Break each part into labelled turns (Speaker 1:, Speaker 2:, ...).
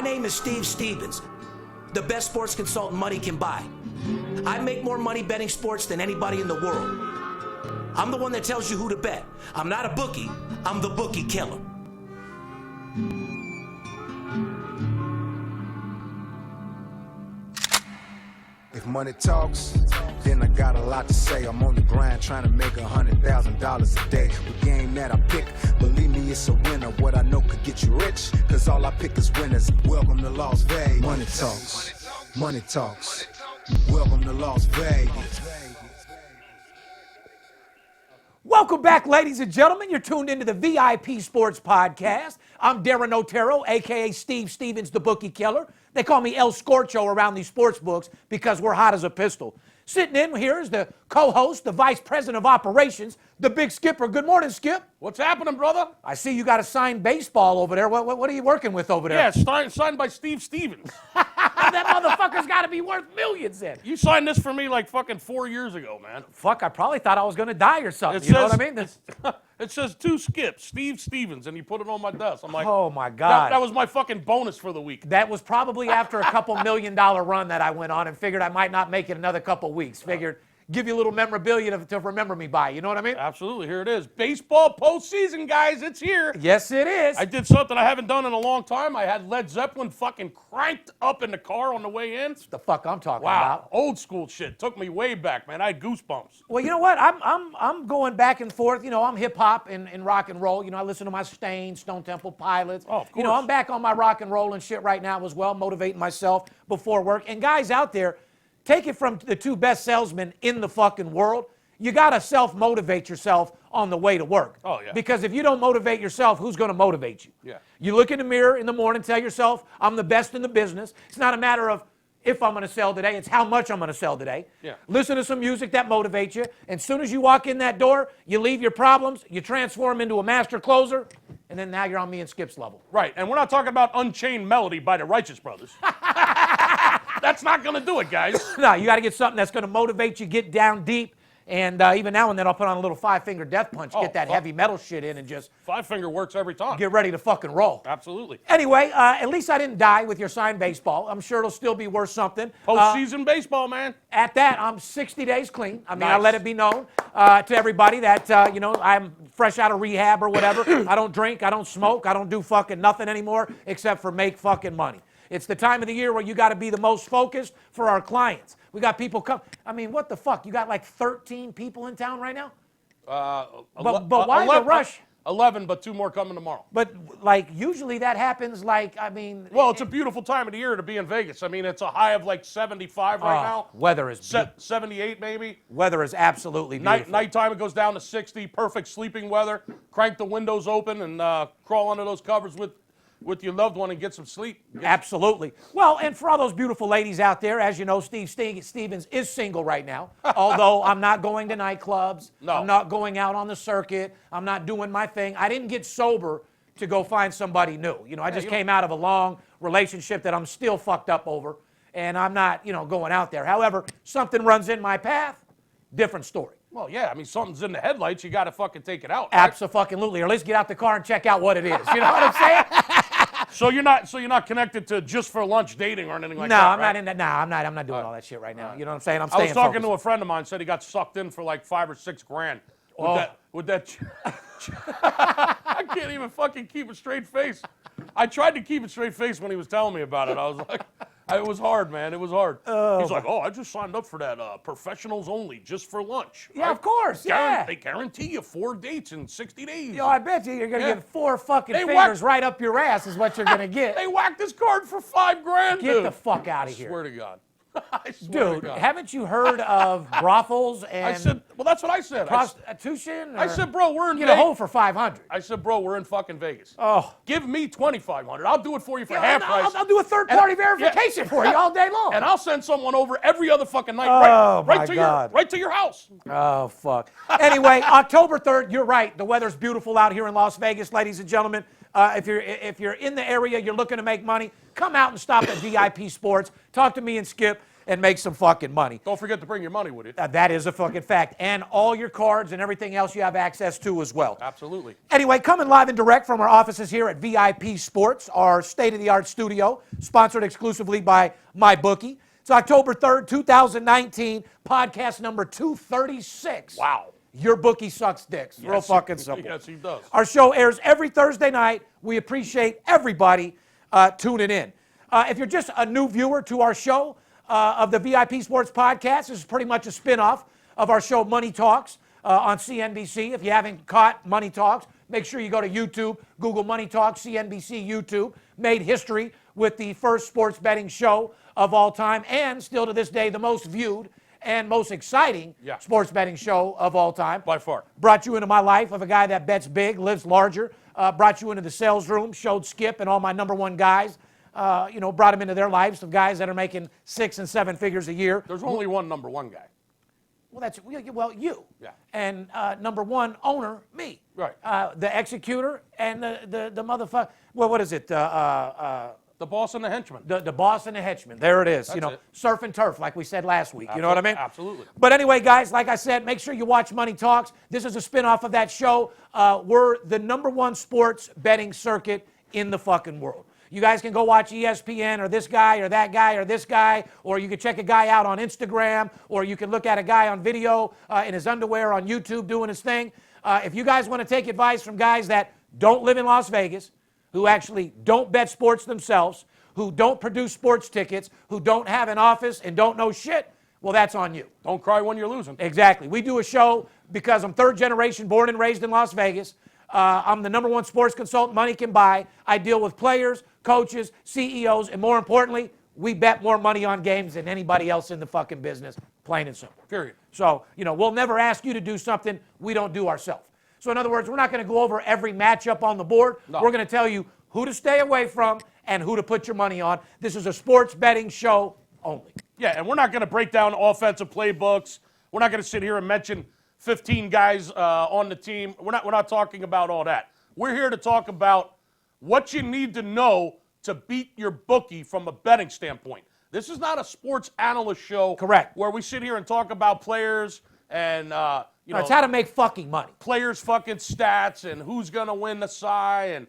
Speaker 1: name is Steve Stevens, the best sports consultant money can buy. I make more money betting sports than anybody in the world. I'm the one that tells you who to bet. I'm not a bookie, I'm the Bookie Killer.
Speaker 2: If money talks, then I got a lot to say. I'm on the grind trying to make $100,000 a day. The game that I pick, believe me, it's a winner. What I know could get you rich, cause all I pick is winners. Welcome to Las Vegas. Money talks, money talks. Welcome to Las Vegas.
Speaker 3: Welcome back, ladies and gentlemen. You're tuned into the VIP Sports Podcast. I'm Darren Otero, a.k.a. Steve Stevens, the Bookie Killer. They call me El Scorcho around these sports books because we're hot as a pistol. Sitting in here is the co-host, the vice president of operations, the big Skipper. Good morning, Skip.
Speaker 4: What's happening, brother?
Speaker 3: I see you got a signed baseball over there. What are you working with over there?
Speaker 4: Yeah, signed by Steve Stevens.
Speaker 3: That motherfucker's got to be worth millions then.
Speaker 4: You signed this for me like fucking 4 years ago, man.
Speaker 3: Fuck, I probably thought I was going to die or something. You know what I mean?
Speaker 4: It says two Skips, Steve Stevens, and you put it on my desk. I'm like,
Speaker 3: oh my God.
Speaker 4: That was my fucking bonus for the week.
Speaker 3: That was probably after a couple $1 million run that I went on and figured I might not make it another couple weeks. Figured give you a little memorabilia to remember me by. You know what I mean?
Speaker 4: Absolutely. Here it is. Baseball postseason, guys. It's here.
Speaker 3: Yes, it is.
Speaker 4: I did something I haven't done in a long time. I had Led Zeppelin fucking cranked up in the car on the way in.
Speaker 3: That's the fuck I'm talking
Speaker 4: Wow.
Speaker 3: about.
Speaker 4: Old school shit. Took me way back, man. I had goosebumps.
Speaker 3: Well, you know what? I'm going back and forth. You know, I'm hip hop and rock and roll. You know, I listen to my Stain, Stone Temple Pilots.
Speaker 4: Oh, of course.
Speaker 3: You know, I'm back on my rock and roll and shit right now as well, motivating myself before work. And guys out there, take it from the two best salesmen in the fucking world. You got to self-motivate yourself on the way to work.
Speaker 4: Oh, yeah.
Speaker 3: Because if you don't motivate yourself, who's going to motivate you?
Speaker 4: Yeah.
Speaker 3: You look in the mirror in the morning, tell yourself, I'm the best in the business. It's not a matter of if I'm going to sell today, it's how much I'm going to sell today.
Speaker 4: Yeah.
Speaker 3: Listen to some music that motivates you. And as soon as you walk in that door, you leave your problems, you transform into a master closer, and then now you're on me and Skip's level.
Speaker 4: Right. And we're not talking about Unchained Melody by the Righteous Brothers. That's not going to do it, guys.
Speaker 3: No, you got to get something that's going to motivate you, get down deep, and even now and then I'll put on a little five-finger death punch, get that heavy metal shit in and just...
Speaker 4: Five-finger works every time.
Speaker 3: Get ready to fucking roll.
Speaker 4: Absolutely.
Speaker 3: Anyway, at least I didn't die with your signed baseball. I'm sure it'll still be worth something.
Speaker 4: Postseason baseball, man.
Speaker 3: At that, I'm 60 days clean. I mean,
Speaker 4: Nice.
Speaker 3: I let it be known to everybody that, you know, I'm fresh out of rehab or whatever. I don't drink, I don't smoke, I don't do fucking nothing anymore except for make fucking money. It's the time of the year where you got to be the most focused for our clients. We got people come. I mean, what the fuck? You got like 13 people in town right now? But why the rush?
Speaker 4: 11, but 2 more coming tomorrow.
Speaker 3: But like usually that happens like, I mean.
Speaker 4: Well, it's a beautiful time of the year to be in Vegas. I mean, it's a high of like 75 right now.
Speaker 3: Weather is
Speaker 4: 78 maybe.
Speaker 3: Weather is absolutely beautiful.
Speaker 4: Nighttime it goes down to 60. Perfect sleeping weather. Crank the windows open and crawl under those covers with your loved one and get some sleep.
Speaker 3: Absolutely. Well, and for all those beautiful ladies out there, as you know, Steve Stevens is single right now. Although I'm not going to nightclubs.
Speaker 4: No.
Speaker 3: I'm not going out on the circuit. I'm not doing my thing. I didn't get sober to go find somebody new. You know, I just came out of a long relationship that I'm still fucked up over, and I'm not, you know, going out there. However, something runs in my path, different story.
Speaker 4: Well, yeah, I mean, something's in the headlights. You got to fucking take it out. Right?
Speaker 3: Absolutely. Or let's get out the car and check out what it is. You know what I'm saying?
Speaker 4: So you're not connected to just for lunch dating or anything like that.
Speaker 3: No, I'm
Speaker 4: right?
Speaker 3: not in that. No, I'm not doing all that shit right now. You know what I'm saying? I'm staying
Speaker 4: I was talking
Speaker 3: focused.
Speaker 4: to a friend of mine. Said he got sucked in for like $5 or $6 grand. With that. I can't even fucking keep a straight face. I tried to keep a straight face when he was telling me about it. I was like, it was hard, man. It was hard. He's like, I just signed up for that professionals only, just for lunch.
Speaker 3: Yeah, of course. Yeah.
Speaker 4: They guarantee you 4 dates in 60 days.
Speaker 3: Yo, I bet you're going to
Speaker 4: Yeah.
Speaker 3: get 4 fucking
Speaker 4: They
Speaker 3: fingers right up your ass is what you're going to get.
Speaker 4: They whacked this card for $5 grand,
Speaker 3: Get
Speaker 4: dude.
Speaker 3: the fuck out of
Speaker 4: I
Speaker 3: here.
Speaker 4: swear to God. I swear to
Speaker 3: Dude,
Speaker 4: God.
Speaker 3: haven't you heard of brothels and
Speaker 4: I said, well, that's what I said.
Speaker 3: prostitution?
Speaker 4: I said, bro, we're in
Speaker 3: Get a
Speaker 4: Vegas.
Speaker 3: hole for 500.
Speaker 4: I said, bro, we're in fucking Vegas.
Speaker 3: Oh.
Speaker 4: Give me $2,500. I'll do it for you for
Speaker 3: Yeah,
Speaker 4: half
Speaker 3: I'll-
Speaker 4: price.
Speaker 3: I'll do a third-party
Speaker 4: And-
Speaker 3: verification for you all day long.
Speaker 4: And I'll send someone over every other fucking night,
Speaker 3: Oh, my
Speaker 4: right to
Speaker 3: God.
Speaker 4: right to your house.
Speaker 3: Oh, fuck. Anyway, October 3rd, you're right. The weather's beautiful out here in Las Vegas, ladies and gentlemen. If you're in the area, you're looking to make money, come out and stop at VIP Sports. Talk to me and Skip. and make some fucking money.
Speaker 4: Don't forget to bring your money with you.
Speaker 3: That is a fucking fact. And all your cards and everything else you have access to as well.
Speaker 4: Absolutely.
Speaker 3: Anyway, coming live and direct from our offices here at VIP Sports, our state-of-the-art studio, sponsored exclusively by MyBookie. It's October 3rd, 2019, podcast number 236.
Speaker 4: Wow.
Speaker 3: Your bookie sucks dicks. Real fucking simple.
Speaker 4: Yes, he does.
Speaker 3: Our show airs every Thursday night. We appreciate everybody tuning in. If you're just a new viewer to our show of the VIP Sports Podcast, this is pretty much a spinoff of our show Money Talks on CNBC. If you haven't caught Money Talks, make sure you go to YouTube, Google Money Talks, CNBC YouTube. Made history with the first sports betting show of all time, and still to this day the most viewed and most exciting sports betting show of all time.
Speaker 4: By far.
Speaker 3: Brought you into my life of a guy that bets big, lives larger. Brought you into the sales room, showed Skip and all my number one guys. Brought them into their lives of guys that are making 6 and 7 figures a year.
Speaker 4: There's only one number one guy.
Speaker 3: Well, you.
Speaker 4: Yeah.
Speaker 3: And number one owner, me.
Speaker 4: Right.
Speaker 3: The executor and the motherfucker. Well, what is it?
Speaker 4: The boss and the henchman.
Speaker 3: The boss and the henchman. There it is.
Speaker 4: That's it.
Speaker 3: Surf and turf, like we said last week. You know what I mean?
Speaker 4: Absolutely.
Speaker 3: But anyway, guys, like I said, make sure you watch Money Talks. This is a spinoff of that show. We're the number one sports betting circuit in the fucking world. You guys can go watch ESPN or this guy or that guy or this guy, or you can check a guy out on Instagram, or you can look at a guy on video in his underwear on YouTube doing his thing. If you guys want to take advice from guys that don't live in Las Vegas, who actually don't bet sports themselves, who don't produce sports tickets, who don't have an office and don't know shit, well, that's on you.
Speaker 4: Don't cry when you're losing.
Speaker 3: Exactly. We do a show because I'm third generation, born and raised in Las Vegas. I'm the number one sports consultant money can buy. I deal with players, coaches, CEOs, and more importantly, we bet more money on games than anybody else in the fucking business, plain and simple.
Speaker 4: Period.
Speaker 3: So, we'll never ask you to do something we don't do ourselves. So in other words, we're not going to go over every matchup on the board.
Speaker 4: No.
Speaker 3: We're going to tell you who to stay away from and who to put your money on. This is a sports betting show only.
Speaker 4: Yeah, and we're not going to break down offensive playbooks. We're not going to sit here and mention 15 guys on the team. We're not talking about all that. We're here to talk about what you need to know to beat your bookie from a betting standpoint. This is not a sports analyst show.
Speaker 3: Correct.
Speaker 4: Where we sit here and talk about players and
Speaker 3: It's how to make fucking money.
Speaker 4: players' fucking stats and who's going to win the SI and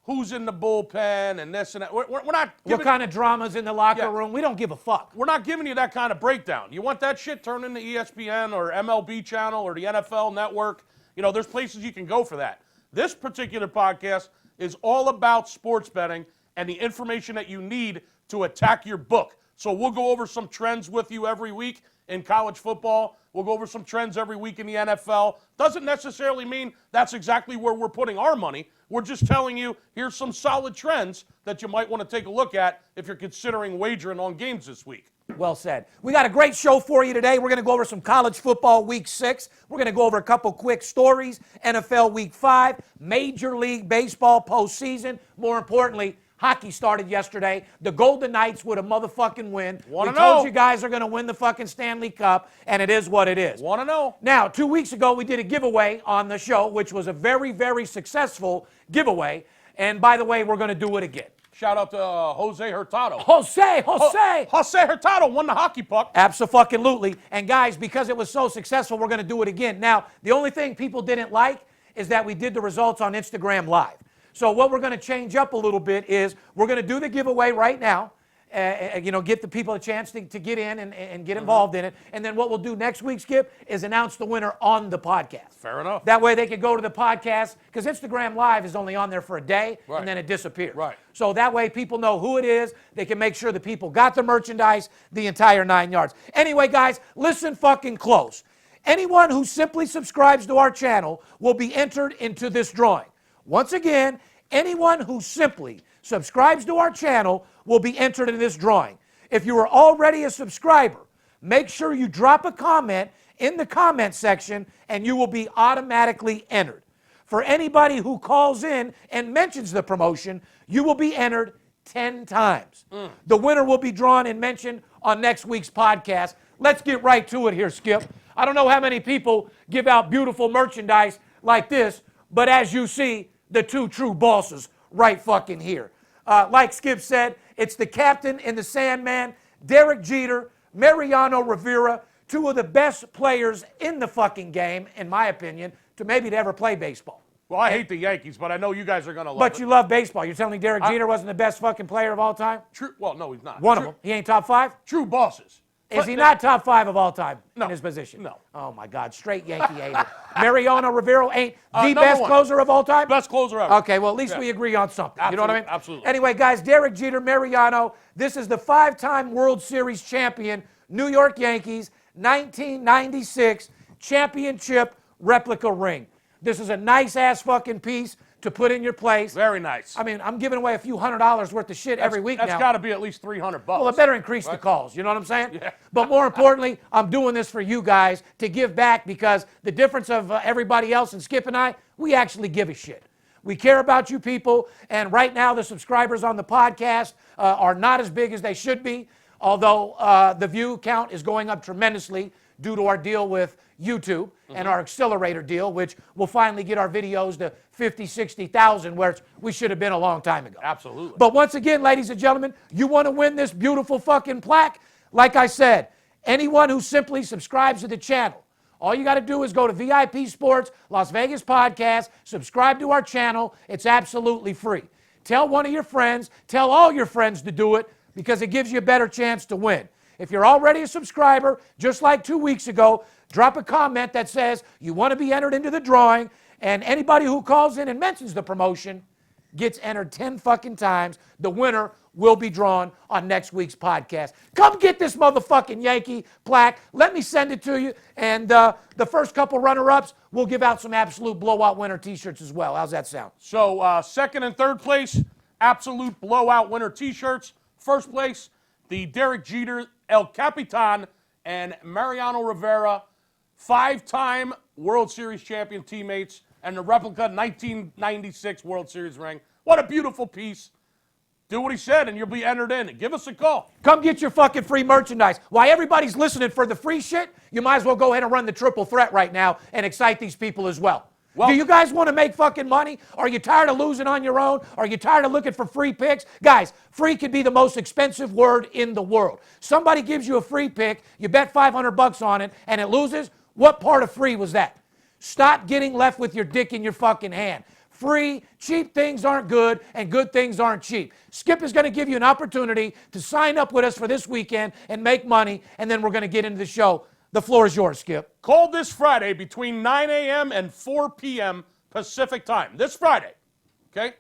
Speaker 4: who's in the bullpen and this and that. We're not giving,
Speaker 3: What kind of drama's in the locker room? We don't give a fuck.
Speaker 4: we're not giving you that kind of breakdown. You want that shit, turn into ESPN or MLB channel or the NFL network. There's places you can go for that. This particular podcast is all about sports betting and the information that you need to attack your book. So we'll go over some trends with you every week in college football. We'll go over some trends every week in the NFL. Doesn't necessarily mean that's exactly where we're putting our money. We're just telling you, here's some solid trends that you might want to take a look at if you're considering wagering on games this week.
Speaker 3: Well said. We got a great show for you today. We're going to go over some college football week 6. We're going to go over a couple quick stories. NFL week 5, Major League Baseball postseason. More importantly, hockey started yesterday. The Golden Knights with a motherfucking win. We told you guys are going to win the fucking Stanley Cup, and it is what it is.
Speaker 4: Want to know?
Speaker 3: Now, 2 weeks ago, we did a giveaway on the show, which was a very, very successful giveaway. And by the way, we're going to do it again.
Speaker 4: Shout out to Jose Hurtado.
Speaker 3: Jose!
Speaker 4: Jose Hurtado won the hockey puck.
Speaker 3: Abso-fucking-lutely. And guys, because it was so successful, we're going to do it again. Now, the only thing people didn't like is that we did the results on Instagram Live. So what we're going to change up a little bit is we're going to do the giveaway right now, get the people a chance to get in and get involved in it. And then what we'll do next week, Skip, is announce the winner on the podcast.
Speaker 4: Fair enough.
Speaker 3: That way they could go to the podcast, because Instagram Live is only on there for a day, and then it disappears.
Speaker 4: Right.
Speaker 3: So that way people know who it is. They can make sure the people got the merchandise, the entire 9 yards. Anyway, guys, listen fucking close. Anyone who simply subscribes to our channel will be entered into this drawing. Once again, anyone who simply subscribes to our channel will be entered in this drawing. If you are already a subscriber, make sure you drop a comment in the comment section and you will be automatically entered. For anybody who calls in and mentions the promotion, you will be entered 10 times. The winner will be drawn and mentioned on next week's podcast. Let's get right to it here, Skip. I don't know how many people give out beautiful merchandise like this, but as you see, the two true bosses right fucking here. Like Skip said, it's the Captain and the Sandman, Derek Jeter, Mariano Rivera, two of the best players in the fucking game, in my opinion, to ever play baseball.
Speaker 4: Well, I hate the Yankees, but I know you guys are going to love it.
Speaker 3: But you love baseball. You're telling me Derek Jeter wasn't the best fucking player of all time?
Speaker 4: True. Well, no, he's not.
Speaker 3: One of them. He ain't top 5?
Speaker 4: True bosses.
Speaker 3: Is he not top 5 of all time
Speaker 4: No.
Speaker 3: in his position?
Speaker 4: No.
Speaker 3: Oh, my God. Straight Yankee hater. Mariano Rivera ain't the
Speaker 4: number
Speaker 3: best
Speaker 4: one.
Speaker 3: closer of all time?
Speaker 4: Best closer ever.
Speaker 3: Okay, well, at least we agree on something. You know what I mean?
Speaker 4: Absolutely.
Speaker 3: Anyway, guys, Derek Jeter, Mariano, this is the 5-time World Series champion, New York Yankees, 1996 championship replica ring. This is a nice-ass fucking piece to put in your place.
Speaker 4: Very nice.
Speaker 3: I mean, I'm giving away a few $100 worth of shit every week now.
Speaker 4: That's got to be at least $300.
Speaker 3: Well, it better increase the calls. You know what I'm saying?
Speaker 4: Yeah.
Speaker 3: But more importantly, I'm doing this for you guys to give back, because the difference of everybody else and Skip and I, we actually give a shit. We care about you people, and right now the subscribers on the podcast are not as big as they should be, although the view count is going up tremendously due to our deal with YouTube and our accelerator deal, which will finally get our videos to 50, 60,000, where we should have been a long time ago.
Speaker 4: Absolutely.
Speaker 3: But once again, ladies and gentlemen, you want to win this beautiful fucking plaque? Like I said, anyone who simply subscribes to the channel, all you got to do is go to VIP Sports, Las Vegas Podcast, subscribe to our channel. It's absolutely free. Tell one of your friends, tell all your friends to do it, because it gives you a better chance to win. If you're already a subscriber, just like 2 weeks ago, drop a comment that says you want to be entered into the drawing, and anybody who calls in and mentions the promotion gets entered 10 fucking times. The winner will be drawn on next week's podcast. Come get this motherfucking Yankee plaque. Let me send it to you, and the first couple runner-ups, we'll give out some absolute blowout winner t-shirts as well. How's that sound?
Speaker 4: So second and third place, absolute blowout winner T-shirts. First place, the Derek Jeter, El Capitan, and Mariano Rivera, 5-time World Series champion teammates, and the replica 1996 World Series ring. What a beautiful piece. Do what he said, and you'll be entered in. Give us a call.
Speaker 3: Come get your fucking free merchandise. While everybody's listening for the free shit, you might as well go ahead and run the triple threat right now and excite these people as well. Do you guys want to make fucking money? Are you tired of losing on your own? Are you tired of looking for free picks? Guys, free could be the most expensive word in the world. Somebody gives you a free pick, you bet $500 on it, and it loses. What part of free was that? Stop getting left with your dick in your fucking hand. Free, cheap things aren't good, and good things aren't cheap. Skip is going to give you an opportunity to sign up with us for this weekend and make money, and then we're going to get into the show. The floor is yours, Skip.
Speaker 4: Call this Friday between 9 a.m. and 4 p.m. Pacific time. This Friday, okay?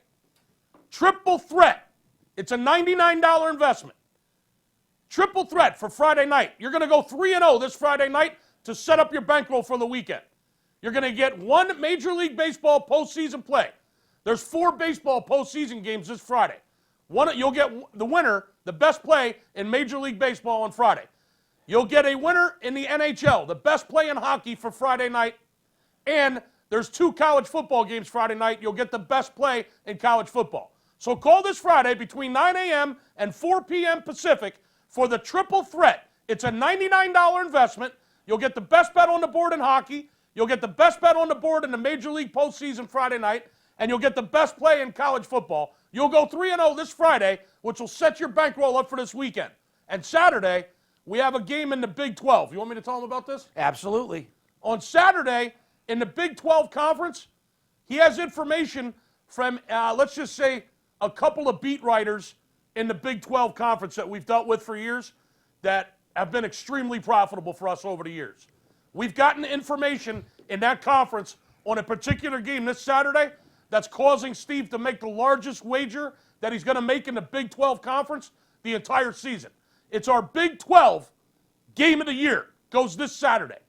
Speaker 4: Triple threat. It's a $99 investment. Triple threat for Friday night. You're going to go 3-0 this Friday night to set up your bankroll for the weekend. You're going to get one Major League Baseball postseason play. There's 4 baseball postseason games this Friday. You'll get the winner, the best play in Major League Baseball on Friday. You'll get a winner in the NHL, the best play in hockey for Friday night. And there's 2 college football games Friday night. You'll get the best play in college football. So call this Friday between 9 a.m. and 4 p.m. Pacific for the triple threat. It's a $99 investment. You'll get the best bet on the board in hockey. You'll get the best bet on the board in the Major League postseason Friday night. And you'll get the best play in college football. You'll go 3-0 this Friday, which will set your bankroll up for this weekend. And Saturday, we have a game in the Big 12. You want me to tell them about this?
Speaker 3: Absolutely.
Speaker 4: On Saturday, in the Big 12 Conference, he has information from, let's just say, a couple of beat writers in the Big 12 Conference that we've dealt with for years that have been extremely profitable for us over the years. We've gotten information in that conference on a particular game this Saturday that's causing Steve to make the largest wager that he's going to make in the Big 12 Conference the entire season. It's our Big 12 game of the year. Goes this Saturday.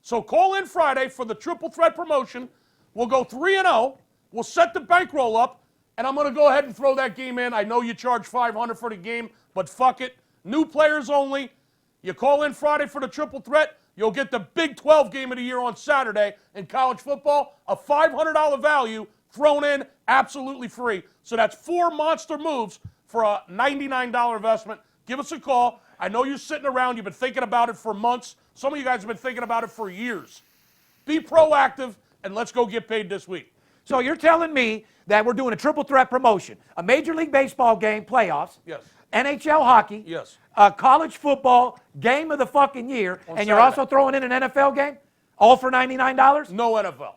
Speaker 4: So call in Friday for the triple threat promotion. We'll go 3-0. We'll set the bankroll up, and I'm going to go ahead and throw that game in. I know you charge $500 for the game, but fuck it. New players only. You call in Friday for the triple threat. You'll get the Big 12 game of the year on Saturday in college football. A $500 value thrown in absolutely free. So that's 4 monster moves for a $99 investment. Give us a call. I know you're sitting around. You've been thinking about it for months. Some of you guys have been thinking about it for years. Be proactive, and let's go get paid this week.
Speaker 3: So you're telling me that we're doing a triple threat promotion, a Major League Baseball game, playoffs,
Speaker 4: Yes.
Speaker 3: NHL hockey,
Speaker 4: Yes.
Speaker 3: college football game of the fucking year, and you're
Speaker 4: Saturday.
Speaker 3: also throwing in an NFL game, all for $99?
Speaker 4: No NFL.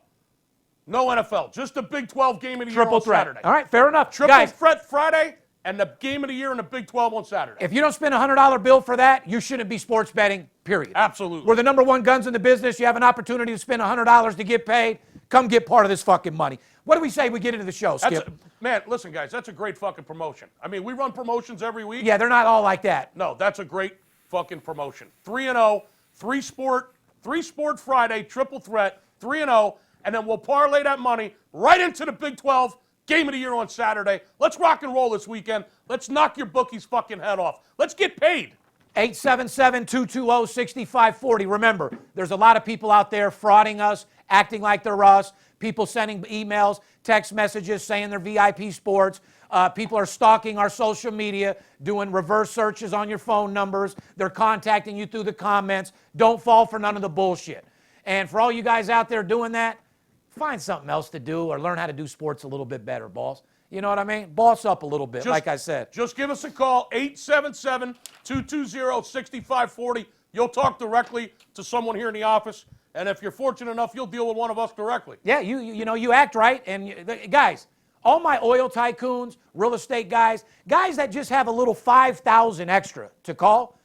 Speaker 4: No NFL. Just the Big 12 game of the
Speaker 3: Triple
Speaker 4: year on
Speaker 3: threat.
Speaker 4: Saturday.
Speaker 3: All right, fair enough.
Speaker 4: Triple
Speaker 3: Guys,
Speaker 4: threat Friday and the game of the year in the Big 12 on Saturday.
Speaker 3: if you don't spend a $100 bill for that, you shouldn't be sports betting, period.
Speaker 4: Absolutely.
Speaker 3: We're the number one guns in the business. You have an opportunity to spend $100 to get paid. Come get part of this fucking money. What do we say we get into the show, Skip?
Speaker 4: Man, listen, guys, that's a great fucking promotion. I mean, we run promotions every week.
Speaker 3: Yeah, they're not all like that.
Speaker 4: No, that's a great fucking promotion. 3-0, three sport Friday, triple threat, 3-0, and then we'll parlay that money right into the Big 12 game of the year on Saturday. Let's rock and roll this weekend. Let's knock your bookie's fucking head off. Let's get paid.
Speaker 3: 877-220-6540. Remember, there's a lot of people out there frauding us, acting like they're us, people sending emails, text messages saying they're VIP sports. People are stalking our social media, doing reverse searches on your phone numbers. They're contacting you through the comments. Don't fall for none of the bullshit. And for all you guys out there doing that, find something else to do or learn how to do sports a little bit better, boss. You know what I mean? Boss up a little bit, like I said.
Speaker 4: Just give us a call, 877-220-6540. You'll talk directly to someone here in the office, and if you're fortunate enough, you'll deal with one of us directly.
Speaker 3: Yeah, you act right. And guys, all my oil tycoons, real estate guys that just have a little 5,000 extra to call,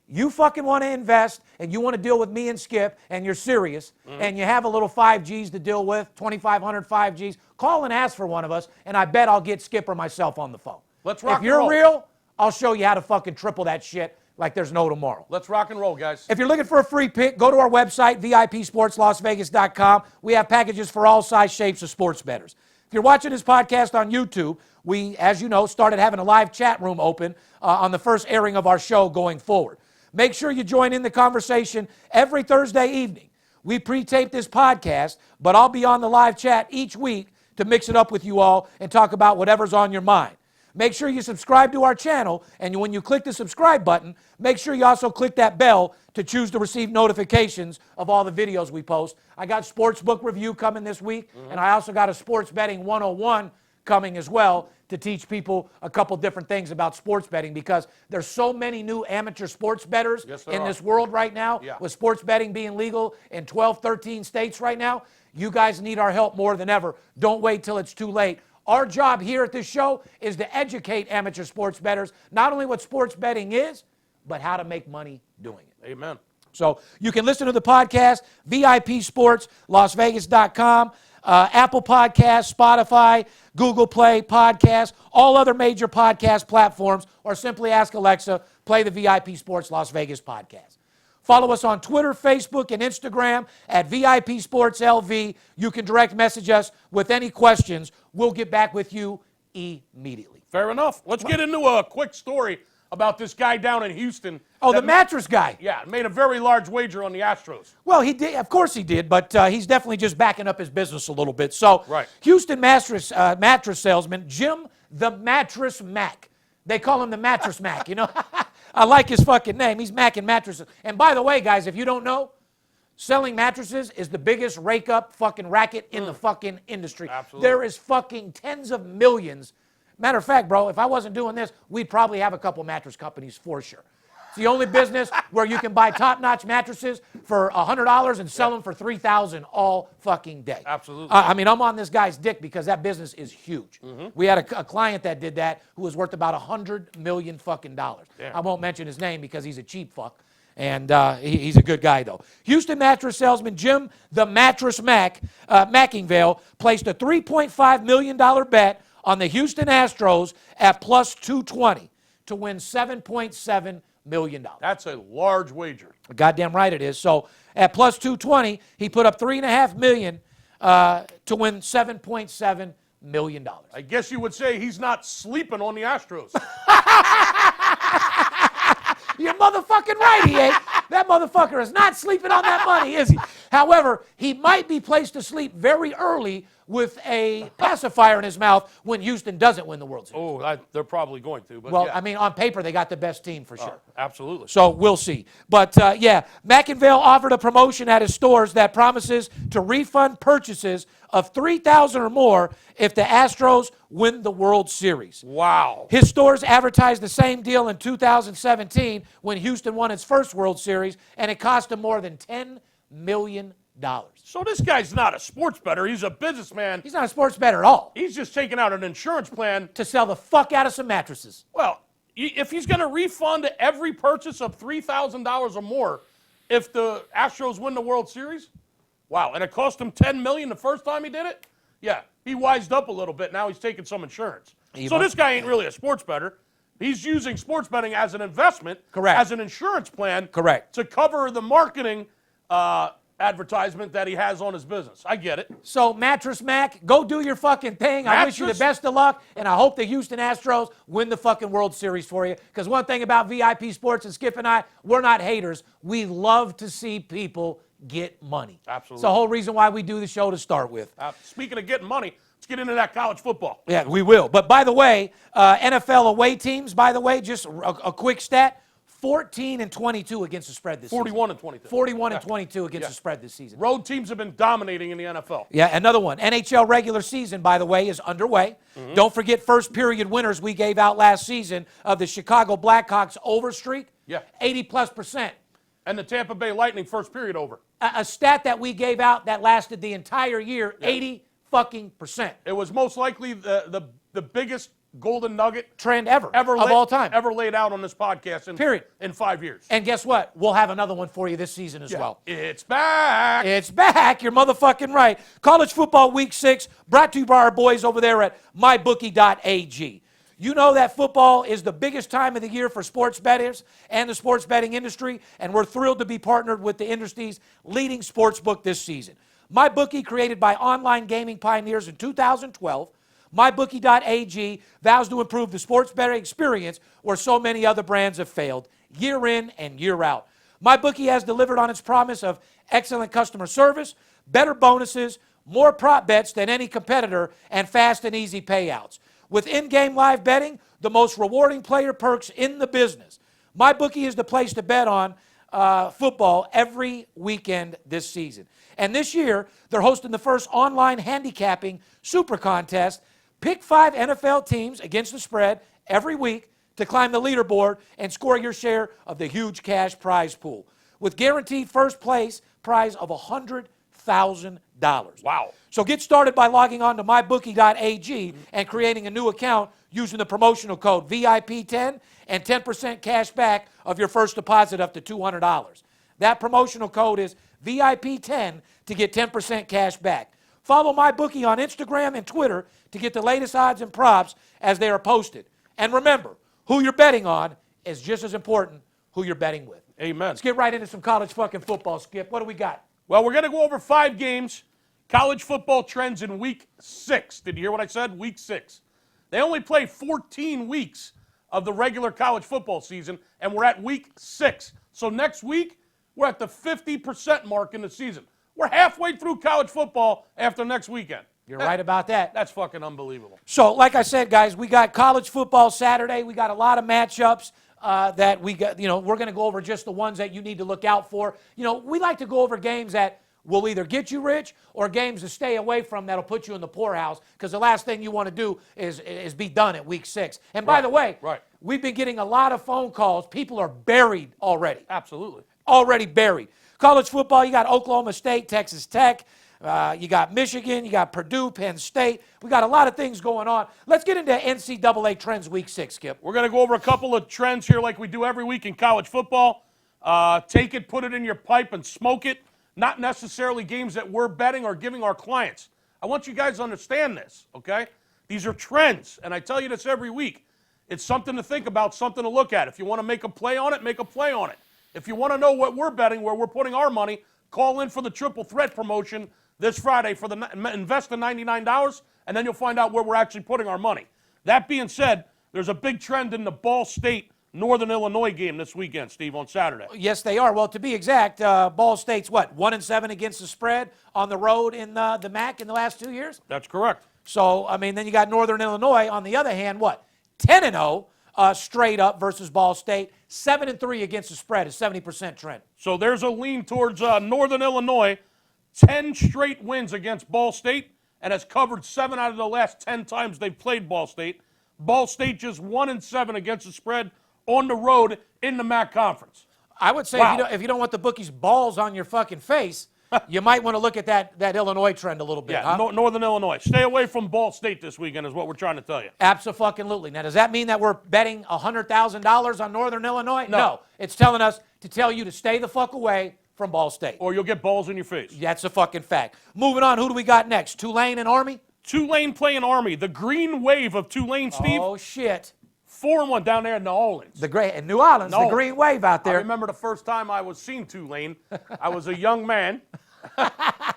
Speaker 3: you fucking want to invest and you want to deal with me and Skip and you're serious and you have a little 5Gs to deal with, 2,500 5Gs, call and ask for one of us and I bet I'll get Skip or myself on the phone.
Speaker 4: Let's rock
Speaker 3: If you're
Speaker 4: and roll.
Speaker 3: real, I'll show you how to fucking triple that shit like there's no tomorrow.
Speaker 4: Let's rock and roll, guys.
Speaker 3: If you're looking for a free pick, go to our website, VIPSportsLasVegas.com. We have packages for all size shapes of sports bettors. If you're watching this podcast on YouTube, we, as you know, started having a live chat room open on the first airing of our show going forward. Make sure you join in the conversation every Thursday evening. We pre-tape this podcast, but I'll be on the live chat each week to mix it up with you all and talk about whatever's on your mind. Make sure you subscribe to our channel, and when you click the subscribe button, make sure you also click that bell to choose to receive notifications of all the videos we post. I got Sportsbook Review coming this week, and I also got a Sports Betting 101 coming as well to teach people a couple different things about sports betting because there's so many new amateur sports bettors in this world right now, with sports betting being legal in 12, 13 states right now. You guys need our help more than ever. Don't wait till it's too late. Our job here at this show is to educate amateur sports bettors, not only what sports betting is, but how to make money doing it.
Speaker 4: Amen.
Speaker 3: So you can listen to the podcast, VIPSportsLasVegas.com, Apple Podcasts, Spotify, Google Play Podcasts, all other major podcast platforms, or simply ask Alexa, play the VIP Sports Las Vegas podcast. Follow us on Twitter, Facebook, and Instagram at VIP Sports LV. You can direct message us with any questions. We'll get back with you immediately.
Speaker 4: Fair enough. Let's get into a quick story about this guy down in Houston.
Speaker 3: Oh, the mattress guy.
Speaker 4: Yeah, made a very large wager on the Astros.
Speaker 3: Well, he did. Of course he did, but he's definitely just backing up his business a little bit. So,
Speaker 4: Right.
Speaker 3: Houston mattress salesman Jim the Mattress Mac. They call him the Mattress Mac, you know. I like his fucking name. He's macking mattresses. And by the way, guys, if you don't know, selling mattresses is the biggest rake-up fucking racket in the fucking industry.
Speaker 4: Absolutely.
Speaker 3: There is fucking tens of millions. Matter of fact, bro, if I wasn't doing this, we'd probably have a couple mattress companies for sure. It's the only business where you can buy top-notch mattresses for $100 and sell them for $3,000 all fucking day.
Speaker 4: Absolutely.
Speaker 3: I mean, I'm on this guy's dick because that business is huge. We had a client that did that who was worth about $100 million fucking dollars. I won't mention his name because he's a cheap fuck. And he's a good guy, though. Houston mattress salesman Jim the Mattress Mac, Mackingvale, placed a $3.5 million bet on the Houston Astros at plus 220 to win $7.7 million.
Speaker 4: That's a large wager.
Speaker 3: Goddamn right it is. So at plus 220, he put up $3.5 million to win $7.7 million.
Speaker 4: I guess you would say he's not sleeping on the Astros.
Speaker 3: You're motherfucking right, he ain't. That motherfucker is not sleeping on that money, is he? However, he might be placed to sleep very early with a pacifier in his mouth when Houston doesn't win the World Series.
Speaker 4: Oh, they're probably going to. But
Speaker 3: Well,
Speaker 4: yeah.
Speaker 3: I mean, on paper, they got the best team for sure.
Speaker 4: Absolutely.
Speaker 3: So we'll see. But yeah, McIngvale offered a promotion at his stores that promises to refund purchases of $3,000 or more if the Astros win the World Series.
Speaker 4: Wow.
Speaker 3: His stores advertised the same deal in 2017 when Houston won its first World Series, and it cost him more than $10 million.
Speaker 4: So this guy's not a sports bettor. He's a businessman.
Speaker 3: He's not a sports bettor at all.
Speaker 4: He's just taking out an insurance plan.
Speaker 3: To sell the fuck out of some mattresses.
Speaker 4: Well, if he's going to refund every purchase of $3,000 or more if the Astros win the World Series, wow, and it cost him $10 million the first time he did it? Yeah, he wised up a little bit. Now he's taking some insurance. So this guy ain't really a sports bettor. He's using sports betting as an investment,
Speaker 3: Correct.
Speaker 4: as an insurance plan,
Speaker 3: Correct.
Speaker 4: to cover the marketing advertisement that he has on his business. I get it.
Speaker 3: So, Mattress Mac, go do your fucking thing. I wish you the
Speaker 4: Mattress?
Speaker 3: best of luck, and I hope the Houston Astros win the fucking World Series for you. Because one thing about VIP Sports and Skip and I, we're not haters. We love to see people get money.
Speaker 4: Absolutely.
Speaker 3: It's the whole reason why we do the show to start with.
Speaker 4: Speaking of getting money, let's get into that college football.
Speaker 3: Yeah, we will. But by the way, NFL away teams, by the way, just a quick stat, 14-22 against the spread this
Speaker 4: 41 and 22.
Speaker 3: season. 41-22 against the spread this season.
Speaker 4: Road teams have been dominating in the NFL.
Speaker 3: Yeah, another one. NHL regular season, by the way, is underway. Don't forget first period winners we gave out last season of the Chicago Blackhawks over streak.
Speaker 4: Yeah.
Speaker 3: 80+%.
Speaker 4: And the Tampa Bay Lightning first period over.
Speaker 3: A stat that we gave out that lasted the entire year, 80%.
Speaker 4: It was most likely the biggest golden nugget
Speaker 3: Trend ever of all time.
Speaker 4: ever laid out on this podcast in 5 years.
Speaker 3: And guess what? We'll have another one for you this season as well.
Speaker 4: It's back.
Speaker 3: It's back. You're motherfucking right. College football week 6 brought to you by our boys over there at mybookie.ag. You know that football is the biggest time of the year for sports bettors and the sports betting industry, and we're thrilled to be partnered with the industry's leading sports book this season. MyBookie, created by online gaming pioneers in 2012, MyBookie.ag vows to improve the sports betting experience where so many other brands have failed, year in and year out. MyBookie has delivered on its promise of excellent customer service, better bonuses, more prop bets than any competitor, and fast and easy payouts. With in-game live betting, the most rewarding player perks in the business, MyBookie is the place to bet on football every weekend this season. And this year, they're hosting the first online handicapping super contest. Pick 5 NFL teams against the spread every week to climb the leaderboard and score your share of the huge cash prize pool, with guaranteed first place prize of $100,000.
Speaker 4: Wow.
Speaker 3: So get started by logging on to mybookie.ag and creating a new account using the promotional code VIP10 and 10% cash back of your first deposit up to $200. That promotional code is VIP10 to get 10% cash back. Follow MyBookie on Instagram and Twitter to get the latest odds and props as they are posted. And remember, who you're betting on is just as important who you're betting with.
Speaker 4: Amen.
Speaker 3: Let's get right into some college fucking football, Skip. What do we got?
Speaker 4: Well, we're going to go over 5 games, college football trends in week 6. Did you hear what I said? Week 6. They only play 14 weeks of the regular college football season, and we're at week 6. So next week, we're at the 50% mark in the season. We're halfway through college football after next weekend.
Speaker 3: You're right about that.
Speaker 4: That's fucking unbelievable.
Speaker 3: So, like I said, guys, we got college football Saturday. We got a lot of matchups that we got. You know, we're going to go over just the ones that you need to look out for. You know, we like to go over games that will either get you rich or games to stay away from that'll put you in the poorhouse, because the last thing you want to do is be done at week 6. And by the way, we've been getting a lot of phone calls. People are buried already.
Speaker 4: Absolutely.
Speaker 3: Already buried. College football, you got Oklahoma State, Texas Tech. You got Michigan, you got Purdue, Penn State. We got a lot of things going on. Let's get into NCAA trends week 6, Skip.
Speaker 4: We're going to go over a couple of trends here like we do every week in college football. Take it, put it in your pipe, and smoke it. Not necessarily games that we're betting or giving our clients. I want you guys to understand this, okay? These are trends, and I tell you this every week. It's something to think about, something to look at. If you want to make a play on it, make a play on it. If you want to know what we're betting, where we're putting our money, call in for the triple threat promotion this Friday for the invest the $99, and then you'll find out where we're actually putting our money. That being said, there's a big trend in the Ball State Northern Illinois game this weekend, Steve, on Saturday.
Speaker 3: Yes, they are. Well, to be exact, Ball State's what, 1-7 against the spread on the road in the MAC in the last 2 years?
Speaker 4: That's correct.
Speaker 3: So, I mean, then you got Northern Illinois on the other hand, what, 10-0 straight up versus Ball State, 7-3 against the spread, a 70% trend.
Speaker 4: So there's a lean towards Northern Illinois, 10 straight wins against Ball State, and has covered 7 out of the last 10 times they've played Ball State. Ball State just 1-7 against the spread on the road in the MAC Conference.
Speaker 3: I would say
Speaker 4: Wow.
Speaker 3: if you don't want the bookies' balls on your fucking face, you might want to look at that Illinois trend a little bit.
Speaker 4: Yeah,
Speaker 3: huh?
Speaker 4: Northern Illinois. Stay away from Ball State this weekend is what we're trying to tell you.
Speaker 3: Abso-fucking-lutely. Now, does that mean that we're betting $100,000 on Northern Illinois? No. It's telling us to tell you to stay the fuck away from Ball State.
Speaker 4: Or you'll get balls in your face.
Speaker 3: That's a fucking fact. Moving on, who do we got next? Tulane and Army?
Speaker 4: Tulane playing Army. The green wave of Tulane, Steve.
Speaker 3: Oh, shit.
Speaker 4: 4-1 down there in New Orleans.
Speaker 3: In New Orleans, the green wave out
Speaker 4: I
Speaker 3: there.
Speaker 4: remember the first time I was seeing Tulane. I was a young man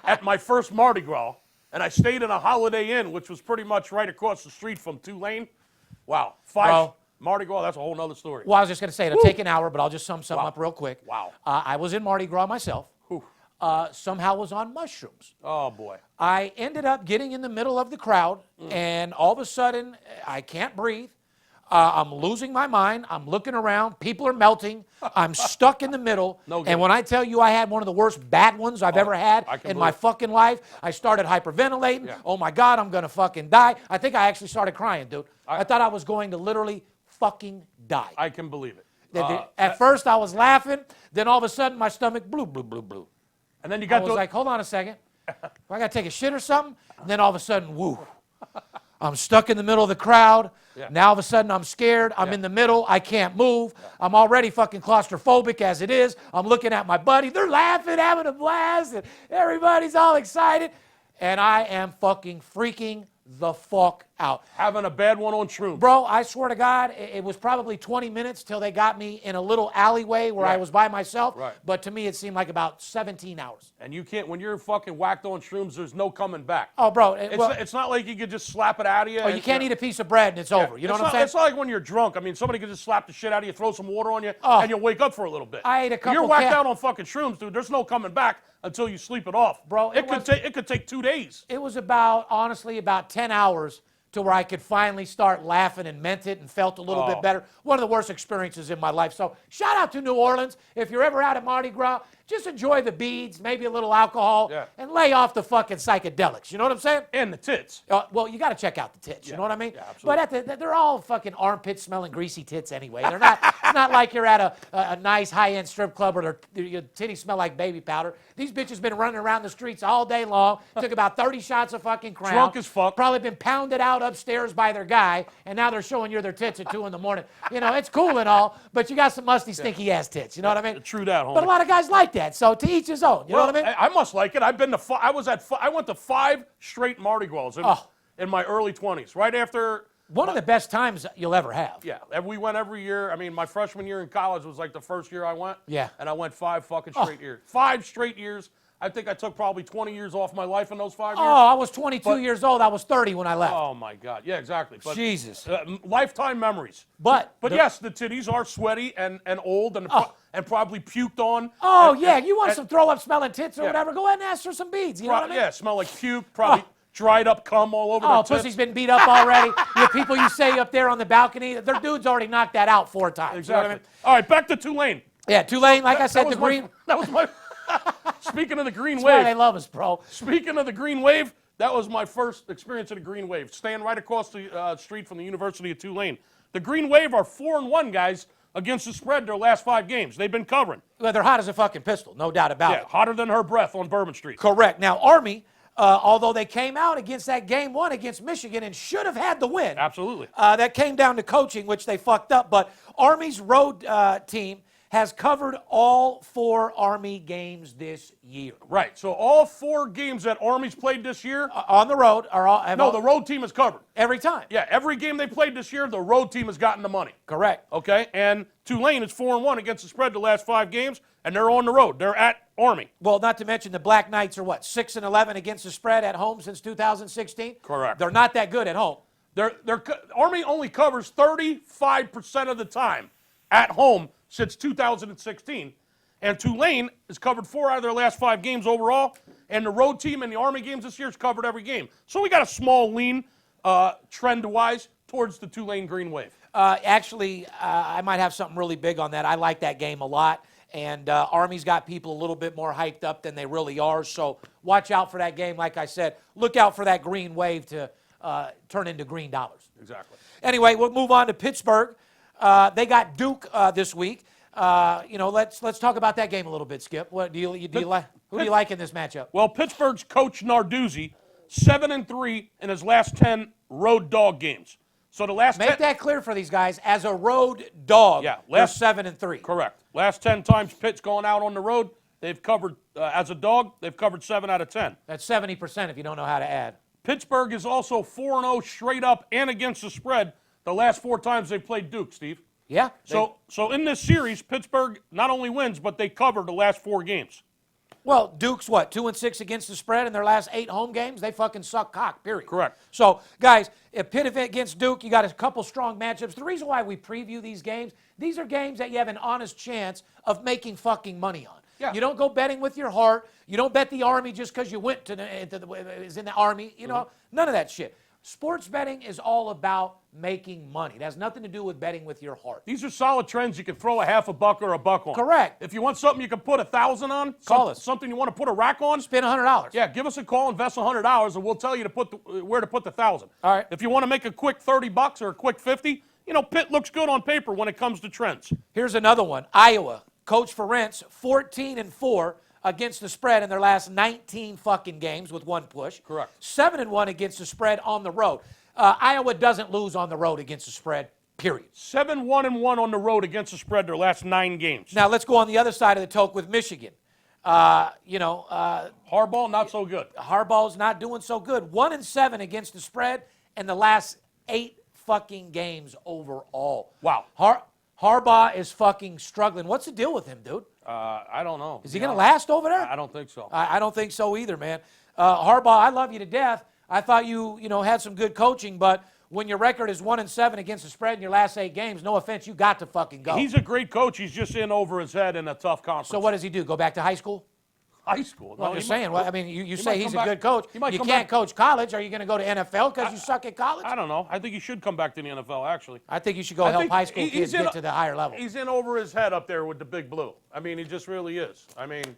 Speaker 4: at my first Mardi Gras, and I stayed in a Holiday Inn, which was pretty much right across the street from Tulane. Wow.
Speaker 3: Bro.
Speaker 4: Mardi Gras, that's a whole nother story.
Speaker 3: Well, I was just going to say, it'll take an hour, but I'll just sum something up real quick.
Speaker 4: Wow.
Speaker 3: I was in Mardi Gras myself.
Speaker 4: Whew.
Speaker 3: Somehow was on mushrooms.
Speaker 4: Oh, boy.
Speaker 3: I ended up getting in the middle of the crowd, and all of a sudden, I can't breathe. I'm losing my mind. I'm looking around. People are melting. I'm stuck in the middle.
Speaker 4: No good.
Speaker 3: And when I tell you I had one of the worst bad ones I've ever had
Speaker 4: I can
Speaker 3: in my
Speaker 4: believe it.
Speaker 3: fucking life, I started hyperventilating.
Speaker 4: Yeah.
Speaker 3: Oh, my God, I'm going to fucking die. I think I actually started crying, dude. I thought I was going to literally fucking die.
Speaker 4: I can believe it.
Speaker 3: At first, I was laughing. Then all of a sudden, my stomach blew.
Speaker 4: And then you
Speaker 3: I
Speaker 4: got
Speaker 3: was like, hold on a second. Do I got to take a shit or something? And then all of a sudden, woo. I'm stuck in the middle of the crowd.
Speaker 4: Yeah.
Speaker 3: Now all of a sudden I'm scared. I'm in the middle. I can't move. I'm already fucking claustrophobic as it is. I'm looking at my buddy. They're laughing, having a blast, and everybody's all excited. And I am fucking freaking the fuck out.
Speaker 4: having a bad one on shrooms.
Speaker 3: Bro, I swear to God, it was probably 20 minutes till they got me in a little alleyway where I
Speaker 4: Right.
Speaker 3: was by myself.
Speaker 4: Right.
Speaker 3: But to me, it seemed like about 17 hours.
Speaker 4: And you can't, when you're fucking whacked on shrooms, there's no coming back.
Speaker 3: Oh, bro.
Speaker 4: It's not like you could just slap it out of you.
Speaker 3: You can't eat a piece of bread and it's over. You know what I'm saying?
Speaker 4: It's not like when you're drunk. I mean, somebody could just slap the shit out of you, throw some water on you,
Speaker 3: Oh.
Speaker 4: and you'll wake up for a little bit.
Speaker 3: I ate a couple
Speaker 4: You're whacked
Speaker 3: ca-
Speaker 4: out on fucking shrooms, dude. There's no coming back until you sleep it off.
Speaker 3: Bro,
Speaker 4: it could take 2 days.
Speaker 3: It was honestly, about 10 hours to where I could finally start laughing and meant it and felt a little bit better. One of the worst experiences in my life. So shout out to New Orleans. If you're ever out at Mardi Gras, just enjoy the beads, maybe a little alcohol,
Speaker 4: Yeah.
Speaker 3: and lay off the fucking psychedelics. You know what I'm saying?
Speaker 4: And the tits.
Speaker 3: Well, you got to check out the tits. You know what I mean?
Speaker 4: Yeah, absolutely.
Speaker 3: But they're all fucking armpit smelling greasy tits anyway. They're not. It's not like you're at a nice high end strip club where your titties smell like baby powder. These bitches been running around the streets all day long. Took about 30 shots of fucking Crown.
Speaker 4: Drunk as fuck.
Speaker 3: Probably been pounded out upstairs by their guy, and now they're showing you their tits at 2 in the morning. You know, it's cool and all, but you got some musty, stinky ass tits. You know what I mean?
Speaker 4: True that, homie.
Speaker 3: But a lot of guys like that. So to each his own. You know what I mean?
Speaker 4: I must like it. I've been to. I went to 5 straight Mardi Gras in my early 20s. Right after.
Speaker 3: One of the best times you'll ever have.
Speaker 4: Yeah, we went every year. I mean, my freshman year in college was like the first year I went.
Speaker 3: Yeah.
Speaker 4: And I went 5 fucking straight years. 5 straight years. I think I took probably 20 years off my life in those 5 years.
Speaker 3: Oh, I was 22 years old. I was 30 when I left.
Speaker 4: Oh, my God. Yeah, exactly. But,
Speaker 3: Jesus.
Speaker 4: Lifetime memories.
Speaker 3: But
Speaker 4: Yes, the titties are sweaty and old and probably puked on.
Speaker 3: Oh,
Speaker 4: And-
Speaker 3: yeah,
Speaker 4: and-
Speaker 3: you want
Speaker 4: and-
Speaker 3: some throw-up smelling tits or
Speaker 4: Yeah.
Speaker 3: whatever, go ahead and ask for some beads. You know what I mean?
Speaker 4: Yeah, smell like puke, probably dried up cum all over
Speaker 3: Oh,
Speaker 4: their tits.
Speaker 3: pussy's been beat up already. The people you say up there on the balcony, their dude's already knocked that out 4 times.
Speaker 4: Exactly.
Speaker 3: You know what I mean?
Speaker 4: All right, back to Tulane.
Speaker 3: Yeah, Tulane, like I said,
Speaker 4: That
Speaker 3: the
Speaker 4: was
Speaker 3: green.
Speaker 4: that was my. Speaking of the green
Speaker 3: That's why
Speaker 4: wave.
Speaker 3: they love us, bro.
Speaker 4: Speaking of the green wave, that was my first experience of the green wave. Staying right across the street from the University of Tulane. The green wave are 4-1 guys against the spread their last 5 games. They've been covering.
Speaker 3: Well, they're hot as a fucking pistol, no doubt about
Speaker 4: Yeah,
Speaker 3: it.
Speaker 4: hotter than her breath on Bourbon Street.
Speaker 3: Correct. Now, Army, although they came out against that game 1 against Michigan and should have had the win.
Speaker 4: Absolutely.
Speaker 3: That came down to coaching, which they fucked up. But Army's road team has covered all 4 Army games this year.
Speaker 4: Right. So all 4 games that Army's played this year.
Speaker 3: On the road.
Speaker 4: The road team is covered.
Speaker 3: Every time.
Speaker 4: Yeah, every game they played this year, the road team has gotten the money.
Speaker 3: Correct.
Speaker 4: Okay, and Tulane is 4-1 against the spread the last 5 games, and they're on the road. They're at Army.
Speaker 3: Well, not to mention the Black Knights are what, 6-11 against the spread at home since 2016?
Speaker 4: Correct.
Speaker 3: They're not that good at home.
Speaker 4: Army only covers 35% of the time at home since 2016. And Tulane has covered 4 out of their last 5 games overall. And the road team in the Army games this year has covered every game. So we got a small lean trend-wise towards the Tulane Green Wave.
Speaker 3: Actually, I might have something really big on that. I like that game a lot. And Army's got people a little bit more hyped up than they really are. So watch out for that game. Like I said, look out for that green wave to turn into green dollars.
Speaker 4: Exactly.
Speaker 3: Anyway, we'll move on to Pittsburgh. They got Duke this week. Let's talk about that game a little bit, Skip. What do you like? Who do you like in this matchup?
Speaker 4: Well, Pittsburgh's coach Narduzzi, 7-3 in his last 10 road dog games. So the last
Speaker 3: Make that clear for these guys. As a road dog, they're 7-3.
Speaker 4: Correct. Last 10 times Pitt's gone out on the road, they've covered, as a dog, they've covered 7 out of 10.
Speaker 3: That's 70% if you don't know how to add.
Speaker 4: Pittsburgh is also 4-0 straight up and against the spread the last 4 times they've played Duke, Steve.
Speaker 3: Yeah.
Speaker 4: So in this series, Pittsburgh not only wins, but they cover the last 4 games.
Speaker 3: Well, Duke's what, 2-6 against the spread in their last 8 home games? They fucking suck cock, period.
Speaker 4: Correct.
Speaker 3: So, guys, if Pitt against Duke, you got a couple strong matchups. The reason why we preview these games, these are games that you have an honest chance of making fucking money on.
Speaker 4: Yeah.
Speaker 3: You don't go betting with your heart. You don't bet the Army just because you went is in the Army. You know, none of that shit. Sports betting is all about making money. It has nothing to do with betting with your heart.
Speaker 4: These are solid trends you can throw a half a buck or a buck on.
Speaker 3: Correct.
Speaker 4: If you want something you can put 1,000 on,
Speaker 3: Call us.
Speaker 4: Something you want to put a rack on,
Speaker 3: Spend $100.
Speaker 4: yeah, give us a call, invest $100, and we'll tell you to where to put the 1,000.
Speaker 3: All right.
Speaker 4: If you want to make a quick $30 or a quick 50, Pitt looks good on paper when it comes to trends.
Speaker 3: Here's another one. Iowa, Coach Ferentz, 14-4 against the spread in their last 19 fucking games with 1 push.
Speaker 4: Correct.
Speaker 3: 7-1 against the spread on the road. Iowa doesn't lose on the road against the spread, period.
Speaker 4: 7-1-1 on the road against the spread their last 9 games.
Speaker 3: Now let's go on the other side of the toke with Michigan.
Speaker 4: Harbaugh, not so good.
Speaker 3: Harbaugh's not doing so good. 1-7 against the spread in the last 8 fucking games overall.
Speaker 4: Wow.
Speaker 3: Harbaugh is fucking struggling. What's the deal with him, dude?
Speaker 4: I don't know.
Speaker 3: Is he going to last over there?
Speaker 4: I don't think so.
Speaker 3: I don't think so either, man. Harbaugh, I love you to death. I thought you had some good coaching, but when your record is 1-7 against the spread in your last 8 games, no offense, you got to fucking go.
Speaker 4: He's a great coach. He's just in over his head in a tough conference.
Speaker 3: So what does he do? Go back to high school?
Speaker 4: High school?
Speaker 3: Well, I'm just saying. Well, I mean, you say he's a good coach. You
Speaker 4: come
Speaker 3: can't
Speaker 4: back.
Speaker 3: coach college. Are you going to go to NFL because you suck at college?
Speaker 4: I don't know. I think he should come back to the NFL, actually.
Speaker 3: I think you should go help high school kids get to the higher level.
Speaker 4: He's in over his head up there with the big blue. I mean, he just really is. I mean,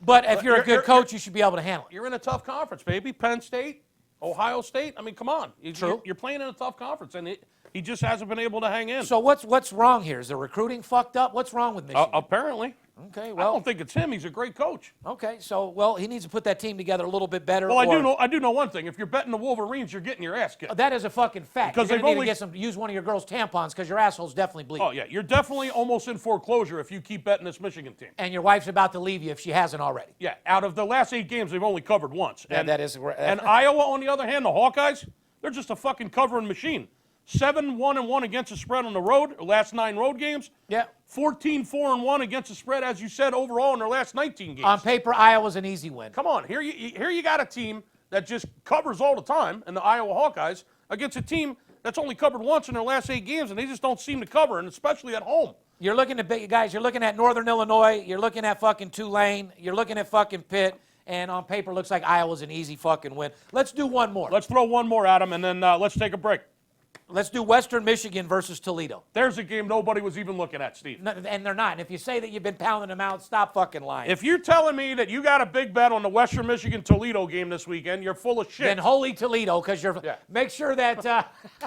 Speaker 3: but if you're a good coach, you should be able to handle it.
Speaker 4: you're in a tough conference, baby. Penn State, Ohio State. I mean, come on.
Speaker 3: True.
Speaker 4: You're playing in a tough conference, and he just hasn't been able to hang in.
Speaker 3: So what's wrong here? Is the recruiting fucked up? What's wrong with Michigan?
Speaker 4: Apparently.
Speaker 3: Okay,
Speaker 4: I
Speaker 3: well,
Speaker 4: don't think it's him. He's a great coach.
Speaker 3: okay, so he needs to put that team together a little bit better.
Speaker 4: Well, I do know one thing. If you're betting the Wolverines, you're getting your ass kicked.
Speaker 3: That is a fucking fact.
Speaker 4: Because
Speaker 3: you're
Speaker 4: they've
Speaker 3: gonna
Speaker 4: only-
Speaker 3: need to use one of your girls' tampons because your asshole's definitely bleeding.
Speaker 4: Oh, yeah. You're definitely almost in foreclosure if you keep betting this Michigan team.
Speaker 3: And your wife's about to leave you if she hasn't already.
Speaker 4: Yeah, out of the last 8 games, they've only covered once.
Speaker 3: Yeah, that is.
Speaker 4: And Iowa, on the other hand, the Hawkeyes, they're just a fucking covering machine. 7-1-1 against the spread on the road, last 9 road games.
Speaker 3: Yeah.
Speaker 4: 14-4-1 against the spread, as you said, overall in their last 19 games.
Speaker 3: On paper, Iowa's an easy win.
Speaker 4: Come on, here you got a team that just covers all the time, in the Iowa Hawkeyes, against a team that's only covered once in their last 8 games, and they just don't seem to cover, and especially at home.
Speaker 3: You're looking at guys. You're looking at Northern Illinois. You're looking at fucking Tulane. You're looking at fucking Pitt. And on paper, looks like Iowa's an easy fucking win. Let's do one more.
Speaker 4: Let's throw one more at them, and then let's take a break.
Speaker 3: Let's do Western Michigan versus Toledo.
Speaker 4: There's a game nobody was even looking at, Steve.
Speaker 3: No, and they're not. And if you say that you've been pounding them out, stop fucking lying.
Speaker 4: If you're telling me that you got a big bet on the Western Michigan-Toledo game this weekend, you're full of shit.
Speaker 3: Then holy Toledo, because you're.
Speaker 4: Yeah.
Speaker 3: Make sure that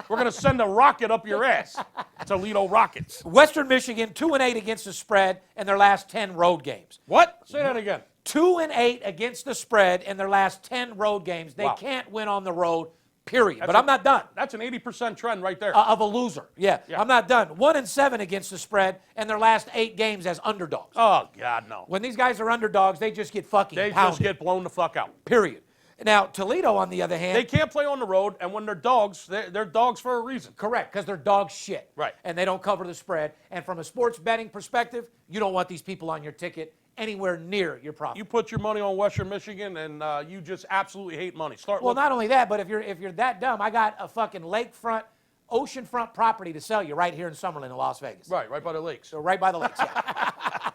Speaker 4: We're going to send a rocket up your ass. Toledo Rockets.
Speaker 3: Western Michigan 2-8 against the spread in their last 10 road games.
Speaker 4: What? Say that again.
Speaker 3: 2-8 against the spread in their last 10 road games. They
Speaker 4: Wow.
Speaker 3: can't win on the road. Period. But I'm not done.
Speaker 4: That's an 80% trend right there.
Speaker 3: Of a loser. Yeah, I'm not done. 1-7 against the spread in their last 8 games as underdogs.
Speaker 4: Oh, God, no.
Speaker 3: When these guys are underdogs, they just get fucking
Speaker 4: They
Speaker 3: pounded.
Speaker 4: just get blown the fuck out.
Speaker 3: Period. Now, Toledo, on the other hand.
Speaker 4: They can't play on the road, and when they're dogs, they're dogs for a reason.
Speaker 3: Correct, because they're dog shit.
Speaker 4: Right.
Speaker 3: And they don't cover the spread. And from a sports betting perspective, you don't want these people on your ticket anywhere near your profit.
Speaker 4: You put your money on Western Michigan, and you just absolutely hate money.
Speaker 3: Well, not only that, but if you're that dumb, I got a fucking lakefront oceanfront property to sell you right here in Summerlin in Las Vegas.
Speaker 4: Right by the lakes.
Speaker 3: So right by the lakes, yeah.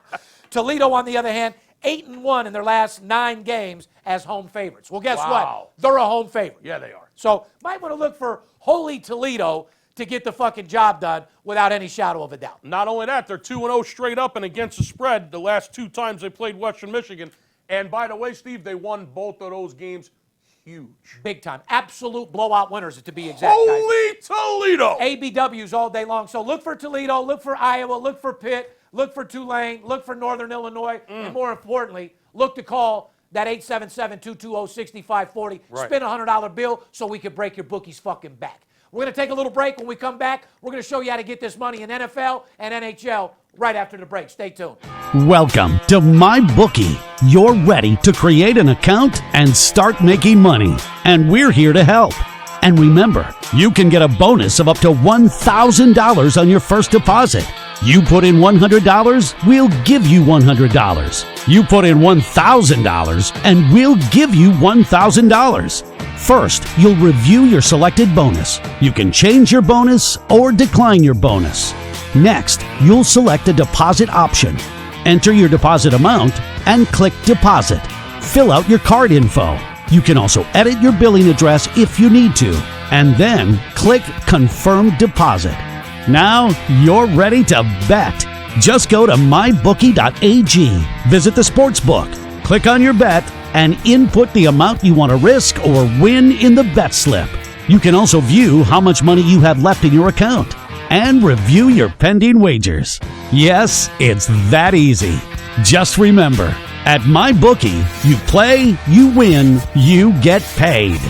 Speaker 3: Toledo, on the other hand, 8-1 in their last 9 games as home favorites. Well, guess what? They're a home favorite.
Speaker 4: Yeah, they are.
Speaker 3: So might want to look for Holy Toledo to get the fucking job done without any shadow of a doubt.
Speaker 4: Not only that, they're 2-0 straight up and against the spread the last 2 times they played Western Michigan. And by the way, Steve, they won both of those games huge.
Speaker 3: Big time. Absolute blowout winners, to be exact,
Speaker 4: Holy
Speaker 3: guys.
Speaker 4: Toledo!
Speaker 3: ABWs all day long. So look for Toledo, look for Iowa, look for Pitt, look for Tulane, look for Northern Illinois, and more importantly, look to call that 877-220-6540.
Speaker 4: Right.
Speaker 3: Spin a $100 bill so we can break your bookie's fucking back. We're going to take a little break. When we come back, we're going to show you how to get this money in NFL and NHL right after the break. Stay tuned.
Speaker 5: Welcome to MyBookie. You're ready to create an account and start making money. And we're here to help. And remember, you can get a bonus of up to $1,000 on your first deposit. You put in $100, we'll give you $100. You put in $1,000, and we'll give you $1,000. First, you'll review your selected bonus. You can change your bonus or decline your bonus. Next, you'll select a deposit option. Enter your deposit amount and click Deposit. Fill out your card info. You can also edit your billing address if you need to, and then click Confirm Deposit. Now you're ready to bet. Just go to mybookie.ag, visit the sportsbook, click on your bet, and input the amount you want to risk or win in the bet slip. You can also view how much money you have left in your account and review your pending wagers. Yes, it's that easy. Just remember, at MyBookie, you play, you win, you get paid.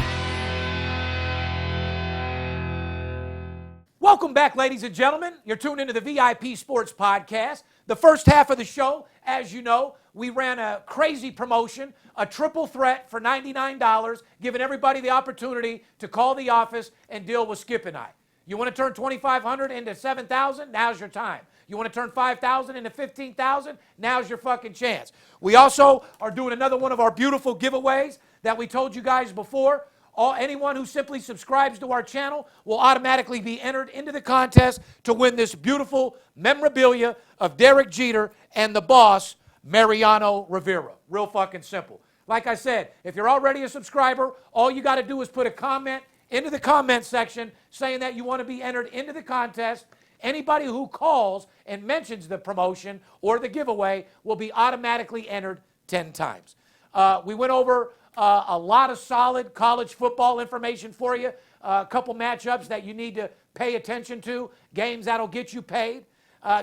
Speaker 3: Welcome back, ladies and gentlemen. You're tuned into the VIP Sports Podcast. The first half of the show, as you know, we ran a crazy promotion, a triple threat for $99, giving everybody the opportunity to call the office and deal with Skip and I. You want to turn $2,500 into $7,000? Now's your time. You want to turn $5,000 into $15,000? Now's your fucking chance. We also are doing another one of our beautiful giveaways that we told you guys before. Anyone who simply subscribes to our channel will automatically be entered into the contest to win this beautiful memorabilia of Derek Jeter and the boss, Mariano Rivera. Real fucking simple. Like I said, if you're already a subscriber, all you got to do is put a comment into the comment section saying that you want to be entered into the contest. Anybody who calls and mentions the promotion or the giveaway will be automatically entered 10 times. We went over a lot of solid college football information for you, a couple matchups that you need to pay attention to, games that'll get you paid,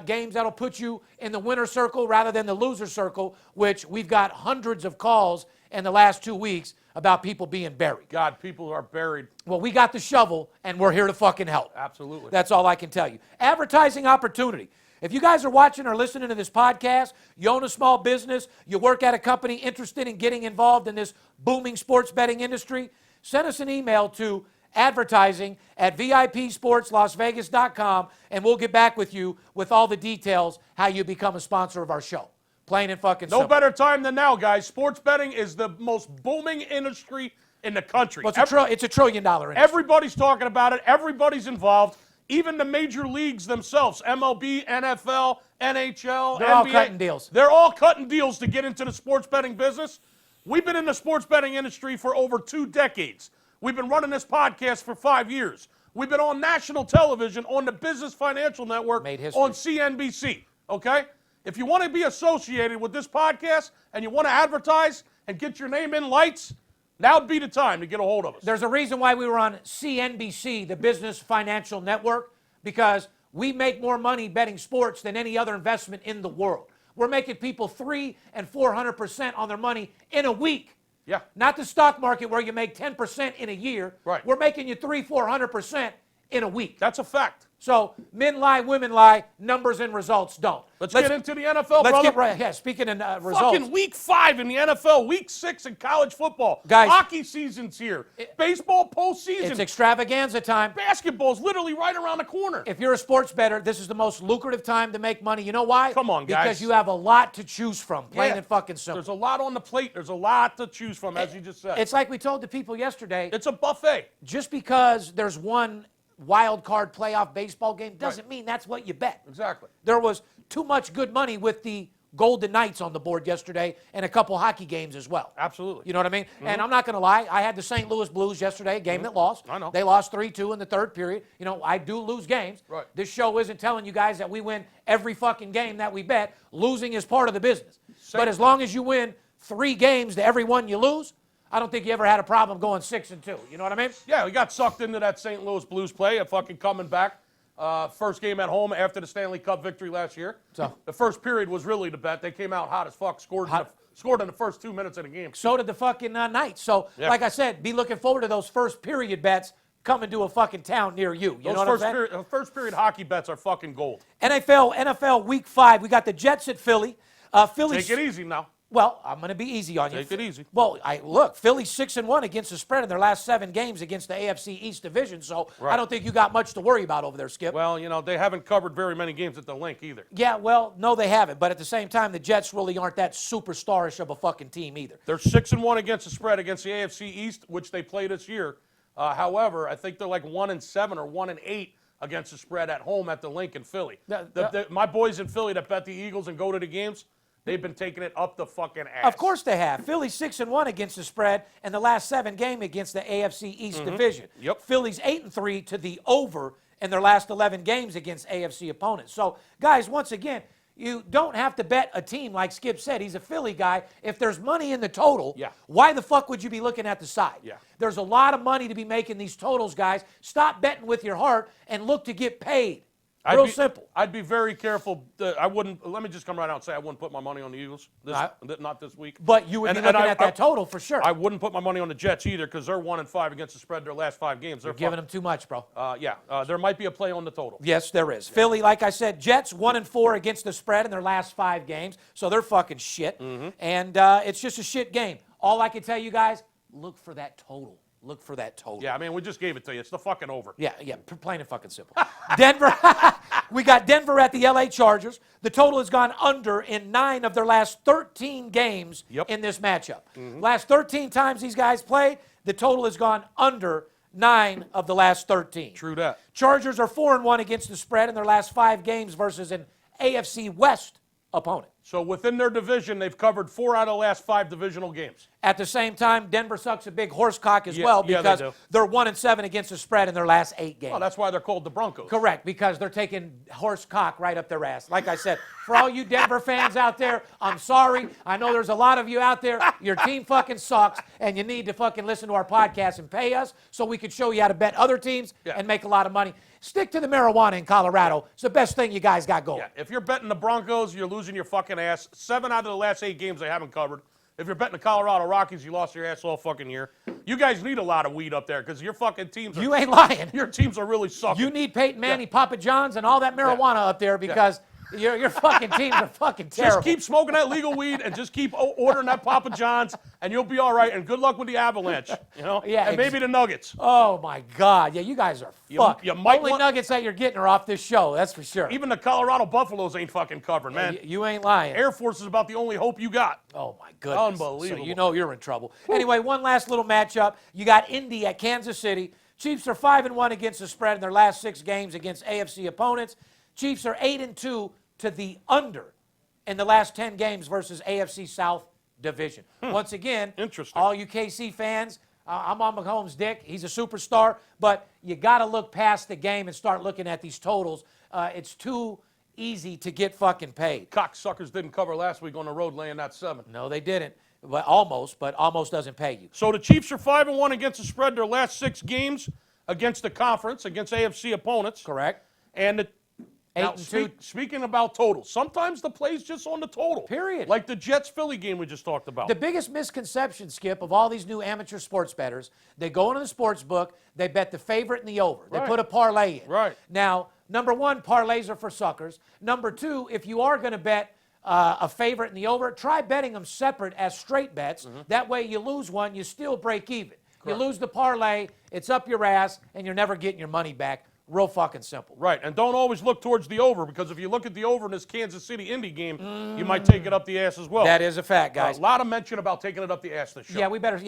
Speaker 3: games that'll put you in the winner circle rather than the loser circle, which we've got hundreds of calls in the last 2 weeks about people being buried.
Speaker 4: God, people are buried.
Speaker 3: Well, we got the shovel, and we're here to fucking help.
Speaker 4: Absolutely.
Speaker 3: That's all I can tell you. Advertising opportunity. If you guys are watching or listening to this podcast, you own a small business, you work at a company interested in getting involved in this booming sports betting industry, send us an email to advertising@VIPSportsLasVegas.com, and we'll get back with you with all the details how you become a sponsor of our show. Plain and fucking simple.
Speaker 4: No better time than now, guys. Sports betting is the most booming industry in the country.
Speaker 3: Well, it's a $1 trillion industry.
Speaker 4: Everybody's talking about it. Everybody's involved. Even the major leagues themselves, MLB, NFL, NHL,
Speaker 3: They're
Speaker 4: NBA.
Speaker 3: all cutting deals.
Speaker 4: They're all cutting deals to get into the sports betting business. We've been in the sports betting industry for over 2 decades. We've been running this podcast for 5 years. We've been on national television on the Business Financial Network on CNBC, okay? If you want to be associated with this podcast and you want to advertise and get your name in lights, now would be the time to get a hold of us.
Speaker 3: There's a reason why we were on CNBC, the Business Financial Network, because we make more money betting sports than any other investment in the world. We're making people 300% and 400% on their money in a week.
Speaker 4: Yeah.
Speaker 3: Not the stock market where you make 10% in a year.
Speaker 4: Right.
Speaker 3: We're making you 300%-400% in a week.
Speaker 4: That's a fact.
Speaker 3: So men lie, women lie, numbers and results don't.
Speaker 4: Let's get into the NFL,
Speaker 3: let's
Speaker 4: brother.
Speaker 3: get right. Yeah, speaking in results.
Speaker 4: Fucking week 5 in the NFL, week 6 in college football.
Speaker 3: Guys,
Speaker 4: hockey season's here. Baseball postseason.
Speaker 3: It's extravaganza time.
Speaker 4: Basketball's literally right around the corner.
Speaker 3: If you're a sports bettor, this is the most lucrative time to make money. You know why?
Speaker 4: Come on, guys.
Speaker 3: Because you have a lot to choose from, plain and fucking simple.
Speaker 4: There's a lot on the plate. There's a lot to choose from, as you just said.
Speaker 3: It's like we told the people yesterday.
Speaker 4: It's a buffet.
Speaker 3: Just because there's one wild card playoff baseball game doesn't mean that's what you bet.
Speaker 4: Exactly.
Speaker 3: There was too much good money with the Golden Knights on the board yesterday and a couple hockey games as well.
Speaker 4: Absolutely.
Speaker 3: You know what I mean? And I'm not going to lie. I had the St. Louis Blues yesterday, a game that lost.
Speaker 4: I know.
Speaker 3: They lost 3-2 in the third period. You know, I do lose games.
Speaker 4: Right.
Speaker 3: This show isn't telling you guys that we win every fucking game that we bet. Losing is part of the business. But as long as you win 3 games to every one you lose, I don't think you ever had a problem going 6-2. You know what I mean?
Speaker 4: Yeah, we got sucked into that St. Louis Blues play, a fucking coming back. First game at home after the Stanley Cup victory last year.
Speaker 3: So
Speaker 4: the first period was really the bet. They came out hot as fuck, scored in the first 2 minutes of the game.
Speaker 3: So did the fucking Knights. So, like I said, be looking forward to those first period bets coming to a fucking town near you. You know what I'm saying?
Speaker 4: First period hockey bets are fucking gold.
Speaker 3: NFL Week 5. We got the Jets at Philly.
Speaker 4: Take it easy now.
Speaker 3: Well, I'm going to be easy on you.
Speaker 4: Take it easy.
Speaker 3: Well, look, Philly's 6-1 against the spread in their last 7 games against the AFC East Division, so I don't think you got much to worry about over there, Skip.
Speaker 4: Well, you know, they haven't covered very many games at the Link either.
Speaker 3: Yeah, well, no, they haven't. But at the same time, the Jets really aren't that superstarish of a fucking team either.
Speaker 4: They're 6-1 against the spread against the AFC East, which they play this year. However, I think they're like 1-7 or 1-8 against the spread at home at the Link in Philly. My boys in Philly that bet the Eagles and go to the games, they've been taking it up the fucking ass.
Speaker 3: Of course they have. Philly's 6-1 against the spread and the last 7 games against the AFC East Division.
Speaker 4: Yep.
Speaker 3: Philly's 8-3 to the over in their last 11 games against AFC opponents. So, guys, once again, you don't have to bet a team like Skip said. He's a Philly guy. If there's money in the total, why the fuck would you be looking at the side?
Speaker 4: Yeah.
Speaker 3: There's a lot of money to be making these totals, guys. Stop betting with your heart and look to get paid. Real simple.
Speaker 4: I'd be very careful. I wouldn't. Let me just come right out and say I wouldn't put my money on the Eagles. Not this week.
Speaker 3: But you would be looking at that total for sure.
Speaker 4: I wouldn't put my money on the Jets either because they're 1-5 against the spread their last 5 games. They're
Speaker 3: giving them too much, bro.
Speaker 4: There might be a play on the total.
Speaker 3: Yes, there is. Philly, like I said, Jets 1-4 against the spread in their last 5 games, so they're fucking shit. And it's just a shit game. All I can tell you guys, look for that total. Look for that total.
Speaker 4: Yeah, I mean, we just gave it to you. It's the fucking over.
Speaker 3: Yeah, plain and fucking simple. Denver, we got Denver at the LA Chargers. The total has gone under in 9 of their last 13 games in this matchup. Last 13 times these guys played, the total has gone under 9 of the last 13.
Speaker 4: True that.
Speaker 3: Chargers are 4-1 against the spread in their last 5 games versus an AFC West opponent.
Speaker 4: So within their division, they've covered 4 out of the last 5 divisional games.
Speaker 3: At the same time, Denver sucks a big horse cock as well because they're 1-7 against the spread in their last 8 games.
Speaker 4: Well, that's why they're called the Broncos.
Speaker 3: Correct, because they're taking horse cock right up their ass. Like I said, for all you Denver fans out there, I'm sorry. I know there's a lot of you out there. Your team fucking sucks, and you need to fucking listen to our podcast and pay us so we can show you how to bet other teams and make a lot of money. Stick to the marijuana in Colorado. It's the best thing you guys got going.
Speaker 4: Yeah, if you're betting the Broncos, you're losing your fucking ass. 7 out of the last 8 games they haven't covered. If you're betting the Colorado Rockies, you lost your ass all fucking year. You guys need a lot of weed up there because your fucking teams are...
Speaker 3: You ain't lying.
Speaker 4: Your teams are really sucking.
Speaker 3: You need Peyton Manning, Papa John's, and all that marijuana up there because... Your fucking teams are fucking terrible.
Speaker 4: Just keep smoking that legal weed and just keep ordering that Papa John's, and you'll be all right. And good luck with the Avalanche, you know?
Speaker 3: Yeah,
Speaker 4: and maybe the Nuggets.
Speaker 3: Oh, my God. Yeah, you guys are fucked.
Speaker 4: You might
Speaker 3: Only Nuggets that you're getting are off this show, that's for sure.
Speaker 4: Even the Colorado Buffaloes ain't fucking covering, man.
Speaker 3: You ain't lying.
Speaker 4: Air Force is about the only hope you got.
Speaker 3: Oh, my goodness.
Speaker 4: Unbelievable.
Speaker 3: So you know you're in trouble. Anyway, one last little matchup. You got Indy at Kansas City. Chiefs are 5-1 against the spread in their last 6 games against AFC opponents. Chiefs are 8-2 to the under in the last 10 games versus AFC South Division. Once again, all you KC fans, I'm on Mahomes' dick. He's a superstar, but you got to look past the game and start looking at these totals. It's too easy to get fucking paid.
Speaker 4: Cocksuckers didn't cover last week on the road laying that 7.
Speaker 3: No, they didn't. But almost doesn't pay you.
Speaker 4: So the Chiefs are 5-1 against the spread their last 6 games against the conference, against AFC opponents.
Speaker 3: Correct.
Speaker 4: And now,
Speaker 3: 8-2.
Speaker 4: Speaking about totals, sometimes the play's just on the total.
Speaker 3: Period.
Speaker 4: Like the Jets-Philly game we just talked about.
Speaker 3: The biggest misconception, Skip, of all these new amateur sports bettors, they go into the sports book, they bet the favorite and the over. They put a parlay in.
Speaker 4: Right.
Speaker 3: Now, number 1, parlays are for suckers. Number 2, if you are going to bet a favorite and the over, try betting them separate as straight bets. That way you lose one, you still break even. You lose the parlay, it's up your ass, and you're never getting your money back. Real fucking simple.
Speaker 4: Right, and don't always look towards the over, because if you look at the over in this Kansas City-Indy game, you might take it up the ass as well.
Speaker 3: That is a fact, guys.
Speaker 4: A lot of mention about taking it up the ass this show.
Speaker 3: Yeah, we better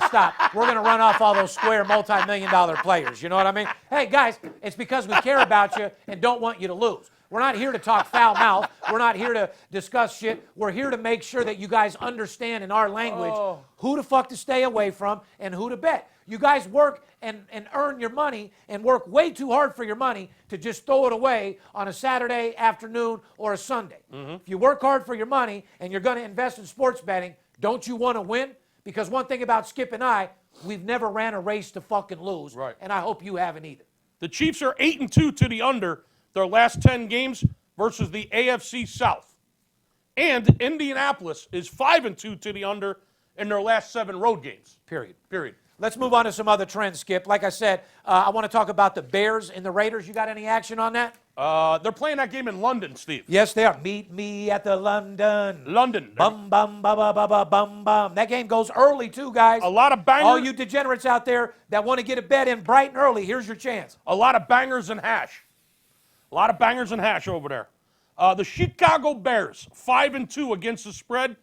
Speaker 3: stop. We're going to run off all those square multi-million-dollar players. You know what I mean? Hey, guys, it's because we care about you and don't want you to lose. We're not here to talk foul mouth. We're not here to discuss shit. We're here to make sure that you guys understand in our language who the fuck to stay away from and who to bet. You guys work and earn your money and work way too hard for your money to just throw it away on a Saturday afternoon or a Sunday. If you work hard for your money and you're going to invest in sports betting, don't you want to win? Because one thing about Skip and I, we've never ran a race to fucking lose.
Speaker 4: Right.
Speaker 3: And I hope you haven't either.
Speaker 4: The Chiefs are 8-2 to the under their last 10 games versus the AFC South. And Indianapolis is 5-2 to the under in their last 7 road games.
Speaker 3: Period.
Speaker 4: Period.
Speaker 3: Let's move on to some other trends, Skip. Like I said, I want to talk about the Bears and the Raiders. You got any action on that?
Speaker 4: They're playing that game in London, Steve.
Speaker 3: Yes, they are. Meet me at the London.
Speaker 4: London.
Speaker 3: Bum, bum, ba, ba, ba, ba, bum, bum. That game goes early, too, guys.
Speaker 4: A lot of bangers.
Speaker 3: All you degenerates out there that want to get a bet in bright and early, here's your chance.
Speaker 4: A lot of bangers and hash. A lot of bangers and hash over there. The Chicago Bears, 5-2 against the spread.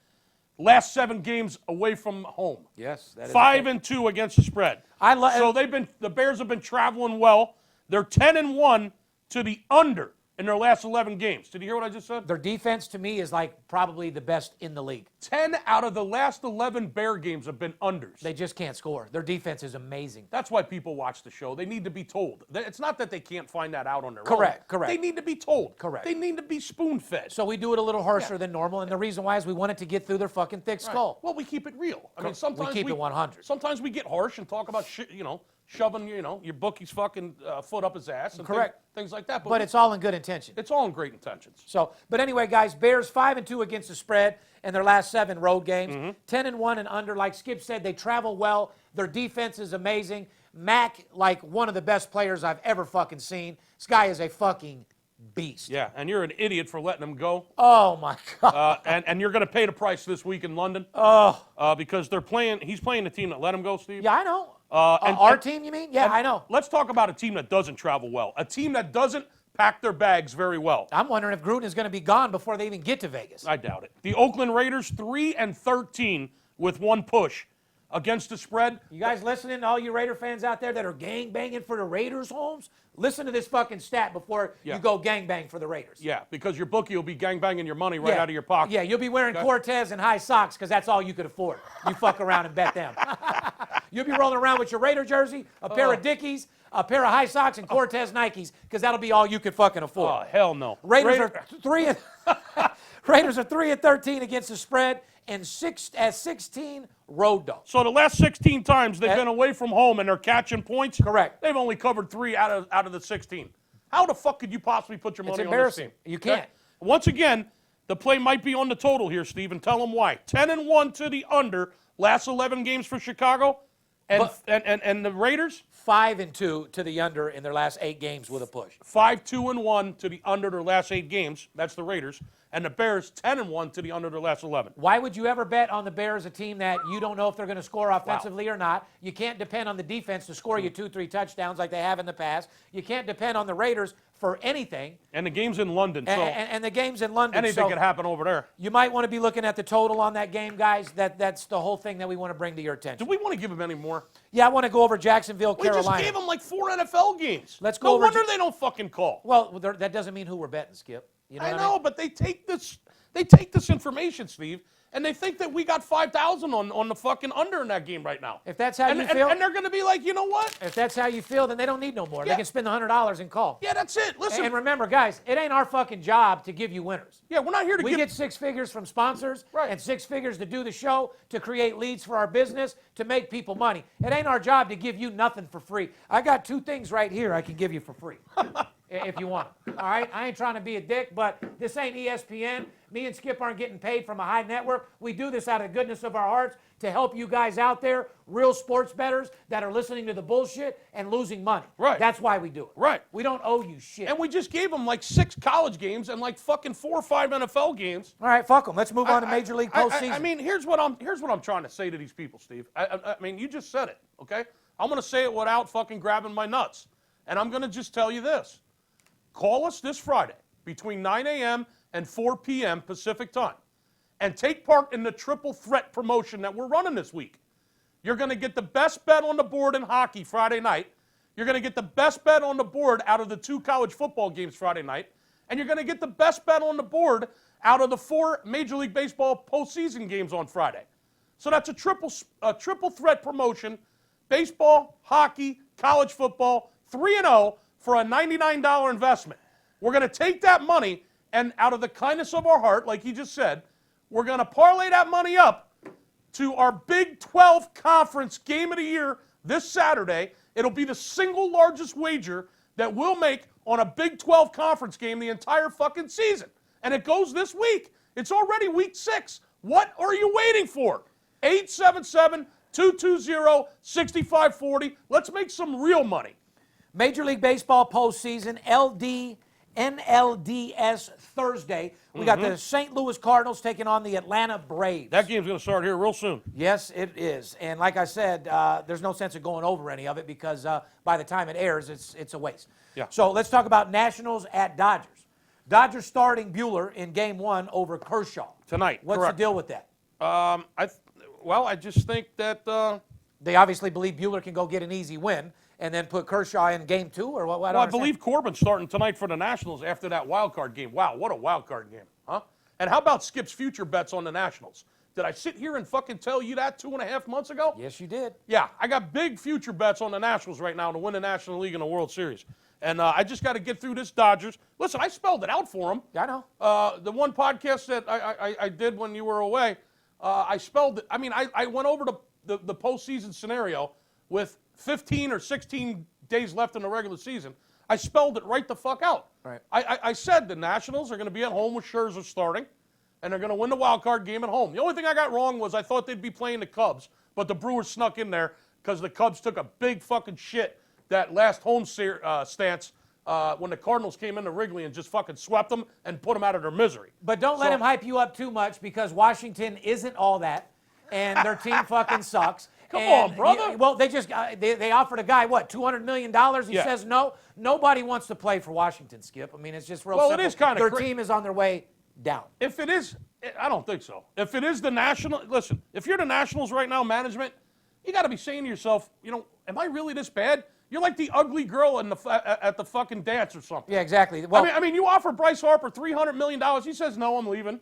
Speaker 4: Last 7 games away from home.
Speaker 3: Yes, that is
Speaker 4: 5-2 against the spread. So the Bears have been traveling well. They're 10-1 to the under in their last 11 games. Did you hear what I just said?
Speaker 3: Their defense, to me, is like probably the best in the league.
Speaker 4: 10 out of the last 11 Bear games have been unders.
Speaker 3: They just can't score. Their defense is amazing.
Speaker 4: That's why people watch the show. They need to be told. It's not that they can't find that out on their own.
Speaker 3: Correct.
Speaker 4: They need to be told.
Speaker 3: Correct.
Speaker 4: They need to be spoon-fed.
Speaker 3: So we do it a little harsher than normal, and the reason why is we want it to get through their fucking thick skull.
Speaker 4: Well, we keep it real. I mean, sometimes
Speaker 3: we keep it 100.
Speaker 4: Sometimes we get harsh and talk about shit, shoving, your bookie's fucking foot up his ass and
Speaker 3: Correct.
Speaker 4: things like that.
Speaker 3: But it's all in good intention.
Speaker 4: It's all in great intentions.
Speaker 3: So, but anyway, guys, Bears 5-2 against the spread in their last 7 road games. 10-1 and under. Like Skip said, they travel well. Their defense is amazing. Mac, like one of the best players I've ever fucking seen. This guy is a fucking beast.
Speaker 4: Yeah, and you're an idiot for letting him go.
Speaker 3: Oh my God.
Speaker 4: And you're going to pay the price this week in London. Because he's playing the team that let him go, Steve.
Speaker 3: Yeah, I know.
Speaker 4: And
Speaker 3: our team, you mean? Yeah, I know.
Speaker 4: Let's talk about a team that doesn't travel well. A team that doesn't pack their bags very well.
Speaker 3: I'm wondering if Gruden is going to be gone before they even get to Vegas.
Speaker 4: I doubt it. The Oakland Raiders, 3-13 with 1 push against the spread.
Speaker 3: You guys listening, all you Raider fans out there that are gang banging for the Raiders' homes? Listen to this fucking stat before you go gang bang for the Raiders.
Speaker 4: Yeah, because your bookie will be gang banging your money right out of your pocket.
Speaker 3: Yeah, you'll be wearing Cortez and high socks because that's all you could afford. You fuck around and bet them. You'll be rolling around with your Raider jersey, a pair of Dickies, a pair of high socks, and Cortez Nikes because that'll be all you could fucking afford.
Speaker 4: Oh, hell no.
Speaker 3: Raiders are 3-13 against the spread and 16 road dogs.
Speaker 4: So the last 16 times they've been away from home and they're catching points.
Speaker 3: Correct.
Speaker 4: They've only covered 3 out of the 16. How the fuck could you possibly put your money on this team?
Speaker 3: You can't.
Speaker 4: Okay? Once again, the play might be on the total here, Steve, and tell them why. 10-1 to the under, last 11 games for Chicago, and the Raiders
Speaker 3: 5-2 to the under in their last 8 games with a push.
Speaker 4: 5-2-1 to the under their last 8 games. That's the Raiders. And the Bears 10-1 to the under their last 11.
Speaker 3: Why would you ever bet on the Bears, a team that you don't know if they're going to score offensively or not? You can't depend on the defense to score you 2-3 touchdowns like they have in the past. You can't depend on the Raiders for anything.
Speaker 4: And the game's in London, so
Speaker 3: and the game's in London.
Speaker 4: anything could happen over there.
Speaker 3: You might want to be looking at the total on that game, guys. That's the whole thing that we want to bring to your attention.
Speaker 4: Do we want to give them any more?
Speaker 3: Yeah, I want to go over Jacksonville, Carolina.
Speaker 4: We just gave them like 4 NFL games.
Speaker 3: Let's go
Speaker 4: no
Speaker 3: over
Speaker 4: wonder they don't fucking call.
Speaker 3: Well, that doesn't mean who we're betting, Skip. You know
Speaker 4: I
Speaker 3: what
Speaker 4: know,
Speaker 3: mean?
Speaker 4: but they take this information, Steve, and they think that we got 5,000 on the fucking under in that game right now.
Speaker 3: If that's how you feel,
Speaker 4: and they're going to be like, you know what?
Speaker 3: If that's how you feel, then they don't need no more.
Speaker 4: Yeah.
Speaker 3: They can spend the $100 and call.
Speaker 4: Yeah, that's it. Listen.
Speaker 3: And remember, guys, it ain't our fucking job to give you winners.
Speaker 4: Yeah, we're not here to
Speaker 3: We get 6 figures from sponsors and 6 figures to do the show, to create leads for our business, to make people money. It ain't our job to give you nothing for free. I got 2 things right here I can give you for free. If you want them. All right? I ain't trying to be a dick, but this ain't ESPN. Me and Skip aren't getting paid from a high network. We do this out of the goodness of our hearts to help you guys out there, real sports bettors that are listening to the bullshit and losing money.
Speaker 4: Right.
Speaker 3: That's why we do it.
Speaker 4: Right.
Speaker 3: We don't owe you shit.
Speaker 4: And we just gave them like 6 college games and like fucking 4 or 5 NFL games.
Speaker 3: All right, fuck them. Let's move on to Major League Postseason.
Speaker 4: I mean, here's what I'm trying to say to these people, Steve. I mean, you just said it, okay? I'm going to say it without fucking grabbing my nuts. And I'm going to just tell you this. Call us this Friday between 9 a.m. and 4 p.m. Pacific time and take part in the triple threat promotion that we're running this week. You're going to get the best bet on the board in hockey Friday night. You're going to get the best bet on the board out of the 2 college football games Friday night. And you're going to get the best bet on the board out of the 4 Major League Baseball postseason games on Friday. So that's a triple threat promotion, baseball, hockey, college football, 3-0 for a $99 investment. We're going to take that money and out of the kindness of our heart, like he just said, we're going to parlay that money up to our Big 12 Conference Game of the Year this Saturday. It'll be the single largest wager that we'll make on a Big 12 Conference game the entire fucking season. And it goes this week. It's already week 6. What are you waiting for? 877-220-6540. Let's make some real money.
Speaker 3: Major League Baseball postseason, NLDS Thursday. We got the St. Louis Cardinals taking on the Atlanta Braves.
Speaker 4: That game's going to start here real soon.
Speaker 3: Yes, it is. And like I said, there's no sense of going over any of it because by the time it airs, it's a waste.
Speaker 4: Yeah.
Speaker 3: So let's talk about Nationals at Dodgers. Dodgers starting Buehler in Game 1 over Kershaw.
Speaker 4: Tonight,
Speaker 3: What's
Speaker 4: correct.
Speaker 3: the deal with that?
Speaker 4: I just think that
Speaker 3: They obviously believe Buehler can go get an easy win and then put Kershaw in Game 2, or what?
Speaker 4: I believe Corbin's starting tonight for the Nationals after that wild card game. Wow, what a wild card game, huh? And how about Skip's future bets on the Nationals? Did I sit here and fucking tell you that 2.5 months ago?
Speaker 3: Yes, you did.
Speaker 4: Yeah, I got big future bets on the Nationals right now to win the National League and the World Series. And I just got to get through this Dodgers. Listen, I spelled it out for them.
Speaker 3: I know.
Speaker 4: The one podcast that I did when you were away, I spelled it. I mean, I went over the postseason scenario with 15 or 16 days left in the regular season. I spelled it right the fuck out.
Speaker 3: Right.
Speaker 4: I said the Nationals are going to be at home with Scherzer starting, and they're going to win the wild card game at home. The only thing I got wrong was I thought they'd be playing the Cubs, but the Brewers snuck in there because the Cubs took a big fucking shit that last home stance when the Cardinals came into Wrigley and just fucking swept them and put them out of their misery.
Speaker 3: But don't let him hype you up too much because Washington isn't all that, and their team fucking sucks.
Speaker 4: Come on, brother.
Speaker 3: Well, they just they offered a guy, what, $200 million? He says no. Nobody wants to play for Washington, Skip. I mean, it's just real simple.
Speaker 4: Well, it is kind of
Speaker 3: their team is on their way down.
Speaker 4: If it is, I don't think so. If it is the National, listen, if you're the Nationals right now, management, you got to be saying to yourself, am I really this bad? You're like the ugly girl at the fucking dance or something.
Speaker 3: Yeah, exactly. Well,
Speaker 4: I mean, you offer Bryce Harper $300 million. He says, no, I'm leaving.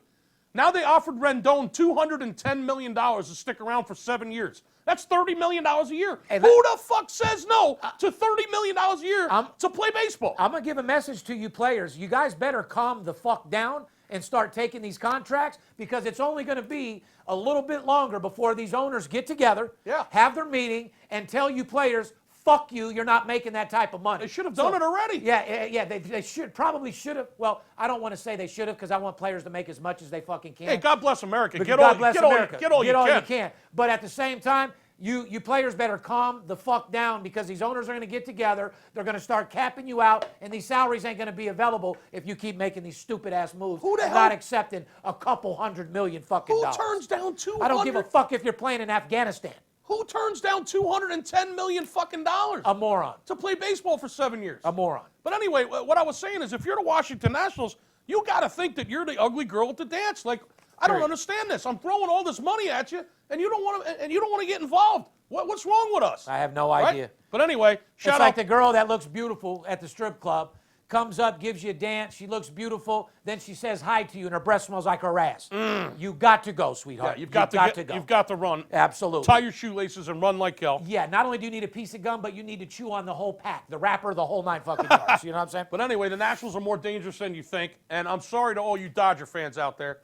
Speaker 4: Now they offered Rendon $210 million to stick around for 7 years. That's $30 million a year. Who the fuck says no to $30 million a year to play baseball?
Speaker 3: I'm going to give a message to you players. You guys better calm the fuck down and start taking these contracts because it's only going to be a little bit longer before these owners get together, have their meeting, and tell you players, fuck you, you're not making that type of money.
Speaker 4: They should have done it already.
Speaker 3: Yeah, they probably should have. Well, I don't want to say they should have because I want players to make as much as they fucking can.
Speaker 4: Hey, God bless America.
Speaker 3: But
Speaker 4: Get
Speaker 3: God
Speaker 4: all
Speaker 3: bless
Speaker 4: you
Speaker 3: America.
Speaker 4: Get all you can.
Speaker 3: But at the same time, you players better calm the fuck down because these owners are going to get together. They're going to start capping you out, and these salaries ain't going to be available if you keep making these stupid-ass moves.
Speaker 4: Who the hell?
Speaker 3: Not accepting a couple $100 million fucking dollars.
Speaker 4: Who turns down $200?
Speaker 3: I don't give a fuck if you're playing in Afghanistan.
Speaker 4: Who turns down $210 million fucking dollars?
Speaker 3: A moron.
Speaker 4: To play baseball for 7 years.
Speaker 3: A moron.
Speaker 4: But anyway, what I was saying is if you're the Washington Nationals, you got to think that you're the ugly girl at the dance. Like, I don't understand this. I'm throwing all this money at you, and you don't want to get involved. What's wrong with us?
Speaker 3: I have no idea.
Speaker 4: Right? But anyway,
Speaker 3: it's like the girl that looks beautiful at the strip club comes up, gives you a dance, she looks beautiful, then she says hi to you, and her breath smells like her ass. You got to go, sweetheart.
Speaker 4: Yeah, you've got to go. You've got to run.
Speaker 3: Absolutely.
Speaker 4: Tie your shoelaces and run like hell.
Speaker 3: Yeah, not only do you need a piece of gum, but you need to chew on the whole pack, the wrapper, the whole 9 fucking yards. You know what I'm saying?
Speaker 4: But anyway, the Nationals are more dangerous than you think, and I'm sorry to all you Dodger fans out there.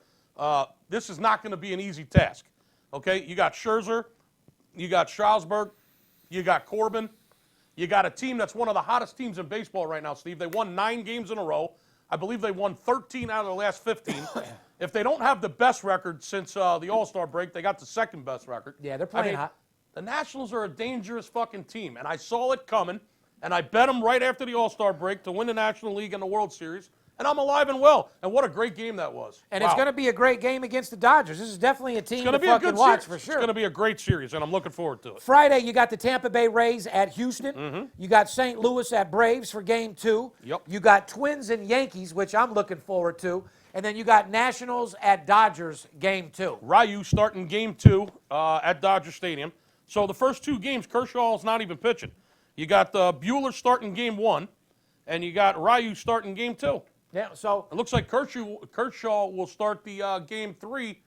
Speaker 4: This is not going to be an easy task. Okay, you got Scherzer, you got Strasburg, you got Corbin. You got a team that's one of the hottest teams in baseball right now, Steve. They won 9 games in a row. I believe they won 13 out of the last 15. If they don't have the best record since the All-Star break, they got the second best record.
Speaker 3: Yeah, they're playing hot.
Speaker 4: The Nationals are a dangerous fucking team, and I saw it coming, and I bet them right after the All-Star break to win the National League and the World Series, and I'm alive and well. And what a great game that was.
Speaker 3: And it's going to be a great game against the Dodgers. This is definitely a team to fucking watch for sure.
Speaker 4: It's going to be a great series, and I'm looking forward to it.
Speaker 3: Friday, you got the Tampa Bay Rays at Houston. You got St. Louis at Braves for Game 2.
Speaker 4: Yep.
Speaker 3: You got Twins and Yankees, which I'm looking forward to. And then you got Nationals at Dodgers Game 2.
Speaker 4: Ryu starting Game 2 at Dodger Stadium. So the first 2 games, Kershaw's not even pitching. You got Buehler starting Game 1, and you got Ryu starting Game 2.
Speaker 3: Yeah, so
Speaker 4: It looks like Kershaw will start the Game 3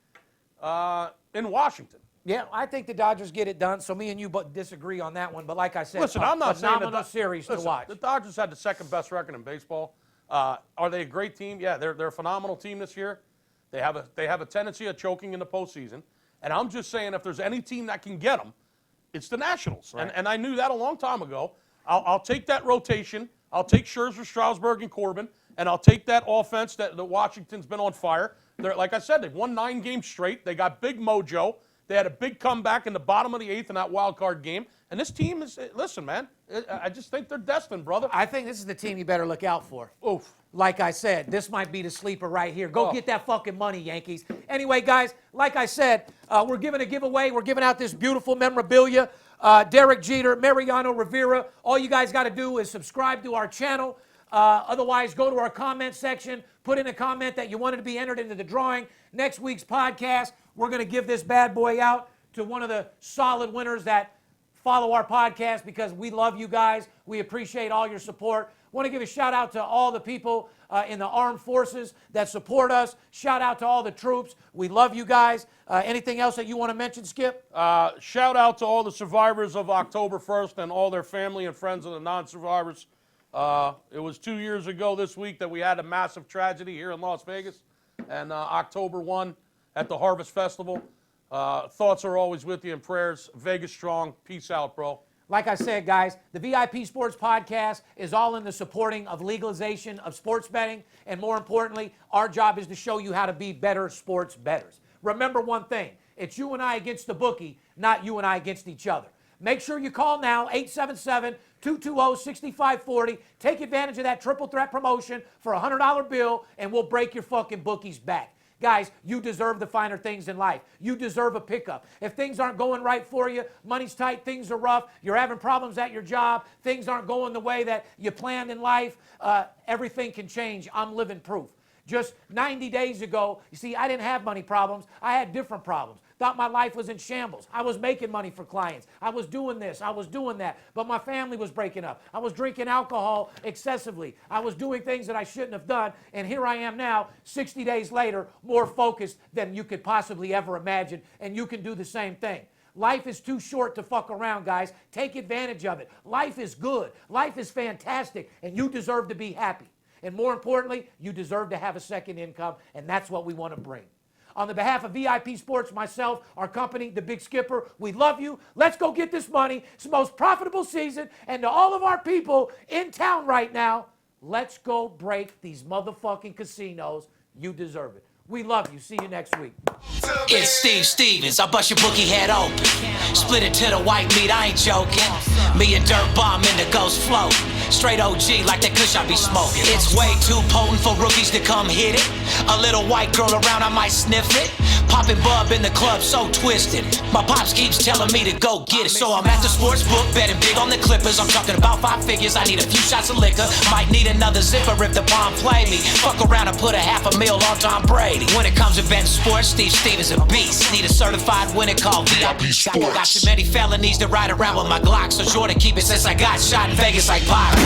Speaker 4: in Washington.
Speaker 3: yeah, I think the Dodgers get it done. So me and you disagree on that one. But like I said,
Speaker 4: Listen, I'm not saying
Speaker 3: phenomenal series to watch.
Speaker 4: The Dodgers had the second best record in baseball. Are they a great team? Yeah, they're a phenomenal team this year. They have a tendency of choking in the postseason. And I'm just saying, if there's any team that can get them, it's the Nationals.
Speaker 3: Right.
Speaker 4: And I knew that a long time ago. I'll take that rotation. I'll take Scherzer, Strasburg, and Corbin, and I'll take that offense that Washington's been on fire. Like I said, they've won 9 games straight. They got big mojo. They had a big comeback in the bottom of the 8th in that wild card game. And this team is, listen, man, I just think they're destined, brother.
Speaker 3: I think this is the team you better look out for.
Speaker 4: Oof.
Speaker 3: Like I said, this might be the sleeper right here. Go get that fucking money, Yankees. Anyway, guys, like I said, we're giving a giveaway. We're giving out this beautiful memorabilia. Derek Jeter, Mariano Rivera. All you guys got to do is subscribe to our channel. Otherwise, go to our comment section. Put in a comment that you wanted to be entered into the drawing. Next week's podcast, we're going to give this bad boy out to one of the solid winners that follow our podcast because we love you guys. We appreciate all your support. Want to give a shout out to all the people in the armed forces that support us. Shout out to all the troops. We love you guys. Anything else that you want to mention, Skip?
Speaker 4: Shout out to all the survivors of October 1st and all their family and friends of the non-survivors. It was 2 years ago this week that we had a massive tragedy here in Las Vegas. And October 1 at the Harvest Festival. Thoughts are always with you and prayers. Vegas strong. Peace out, bro.
Speaker 3: Like I said, guys, the VIP Sports Podcast is all in the supporting of legalization of sports betting. And more importantly, our job is to show you how to be better sports bettors. Remember one thing. It's you and I against the bookie, not you and I against each other. Make sure you call now, 877-220-6540. Take advantage of that triple threat promotion for a $100 bill, and we'll break your fucking bookies back. Guys, you deserve the finer things in life. You deserve a pickup. If things aren't going right for you, money's tight, things are rough, you're having problems at your job, things aren't going the way that you planned in life, everything can change. I'm living proof. Just 90 days ago, you see, I didn't have money problems. I had different problems. Thought my life was in shambles. I was making money for clients. I was doing this. I was doing that. But my family was breaking up. I was drinking alcohol excessively. I was doing things that I shouldn't have done. And here I am now, 60 days later, more focused than you could possibly ever imagine. And you can do the same thing. Life is too short to fuck around, guys. Take advantage of it. Life is good. Life is fantastic. And you deserve to be happy. And more importantly, you deserve to have a second income. And that's what we want to bring. On the behalf of VIP Sports, myself, our company, The Big Skipper, we love you. Let's go get this money. It's the most profitable season. And to all of our people in town right now, let's go break these motherfucking casinos. You deserve it. We love you. See you next week.
Speaker 1: It's Steve Stevens, I bust your bookie head open. Split it to the white meat, I ain't joking. Me and Dirt Bomb in the ghost float. Straight OG like that kush I be smoking. It's way too potent for rookies to come hit it. A little white girl around, I might sniff it. Poppin' bub in the club, so twisted. My pops keeps telling me to go get it. So I'm at the sports book, betting big on the Clippers. I'm talking about 5 figures, I need a few shots of liquor. Might need another zipper if the bomb play me. Fuck around and put a $500,000 on Tom Brady. When it comes to betting sports, Steve Stevens a beast. Need a certified winner called VIP Sports. Got too many felonies to ride around with my Glock, so sure to keep it since I got shot in Vegas like Pirate.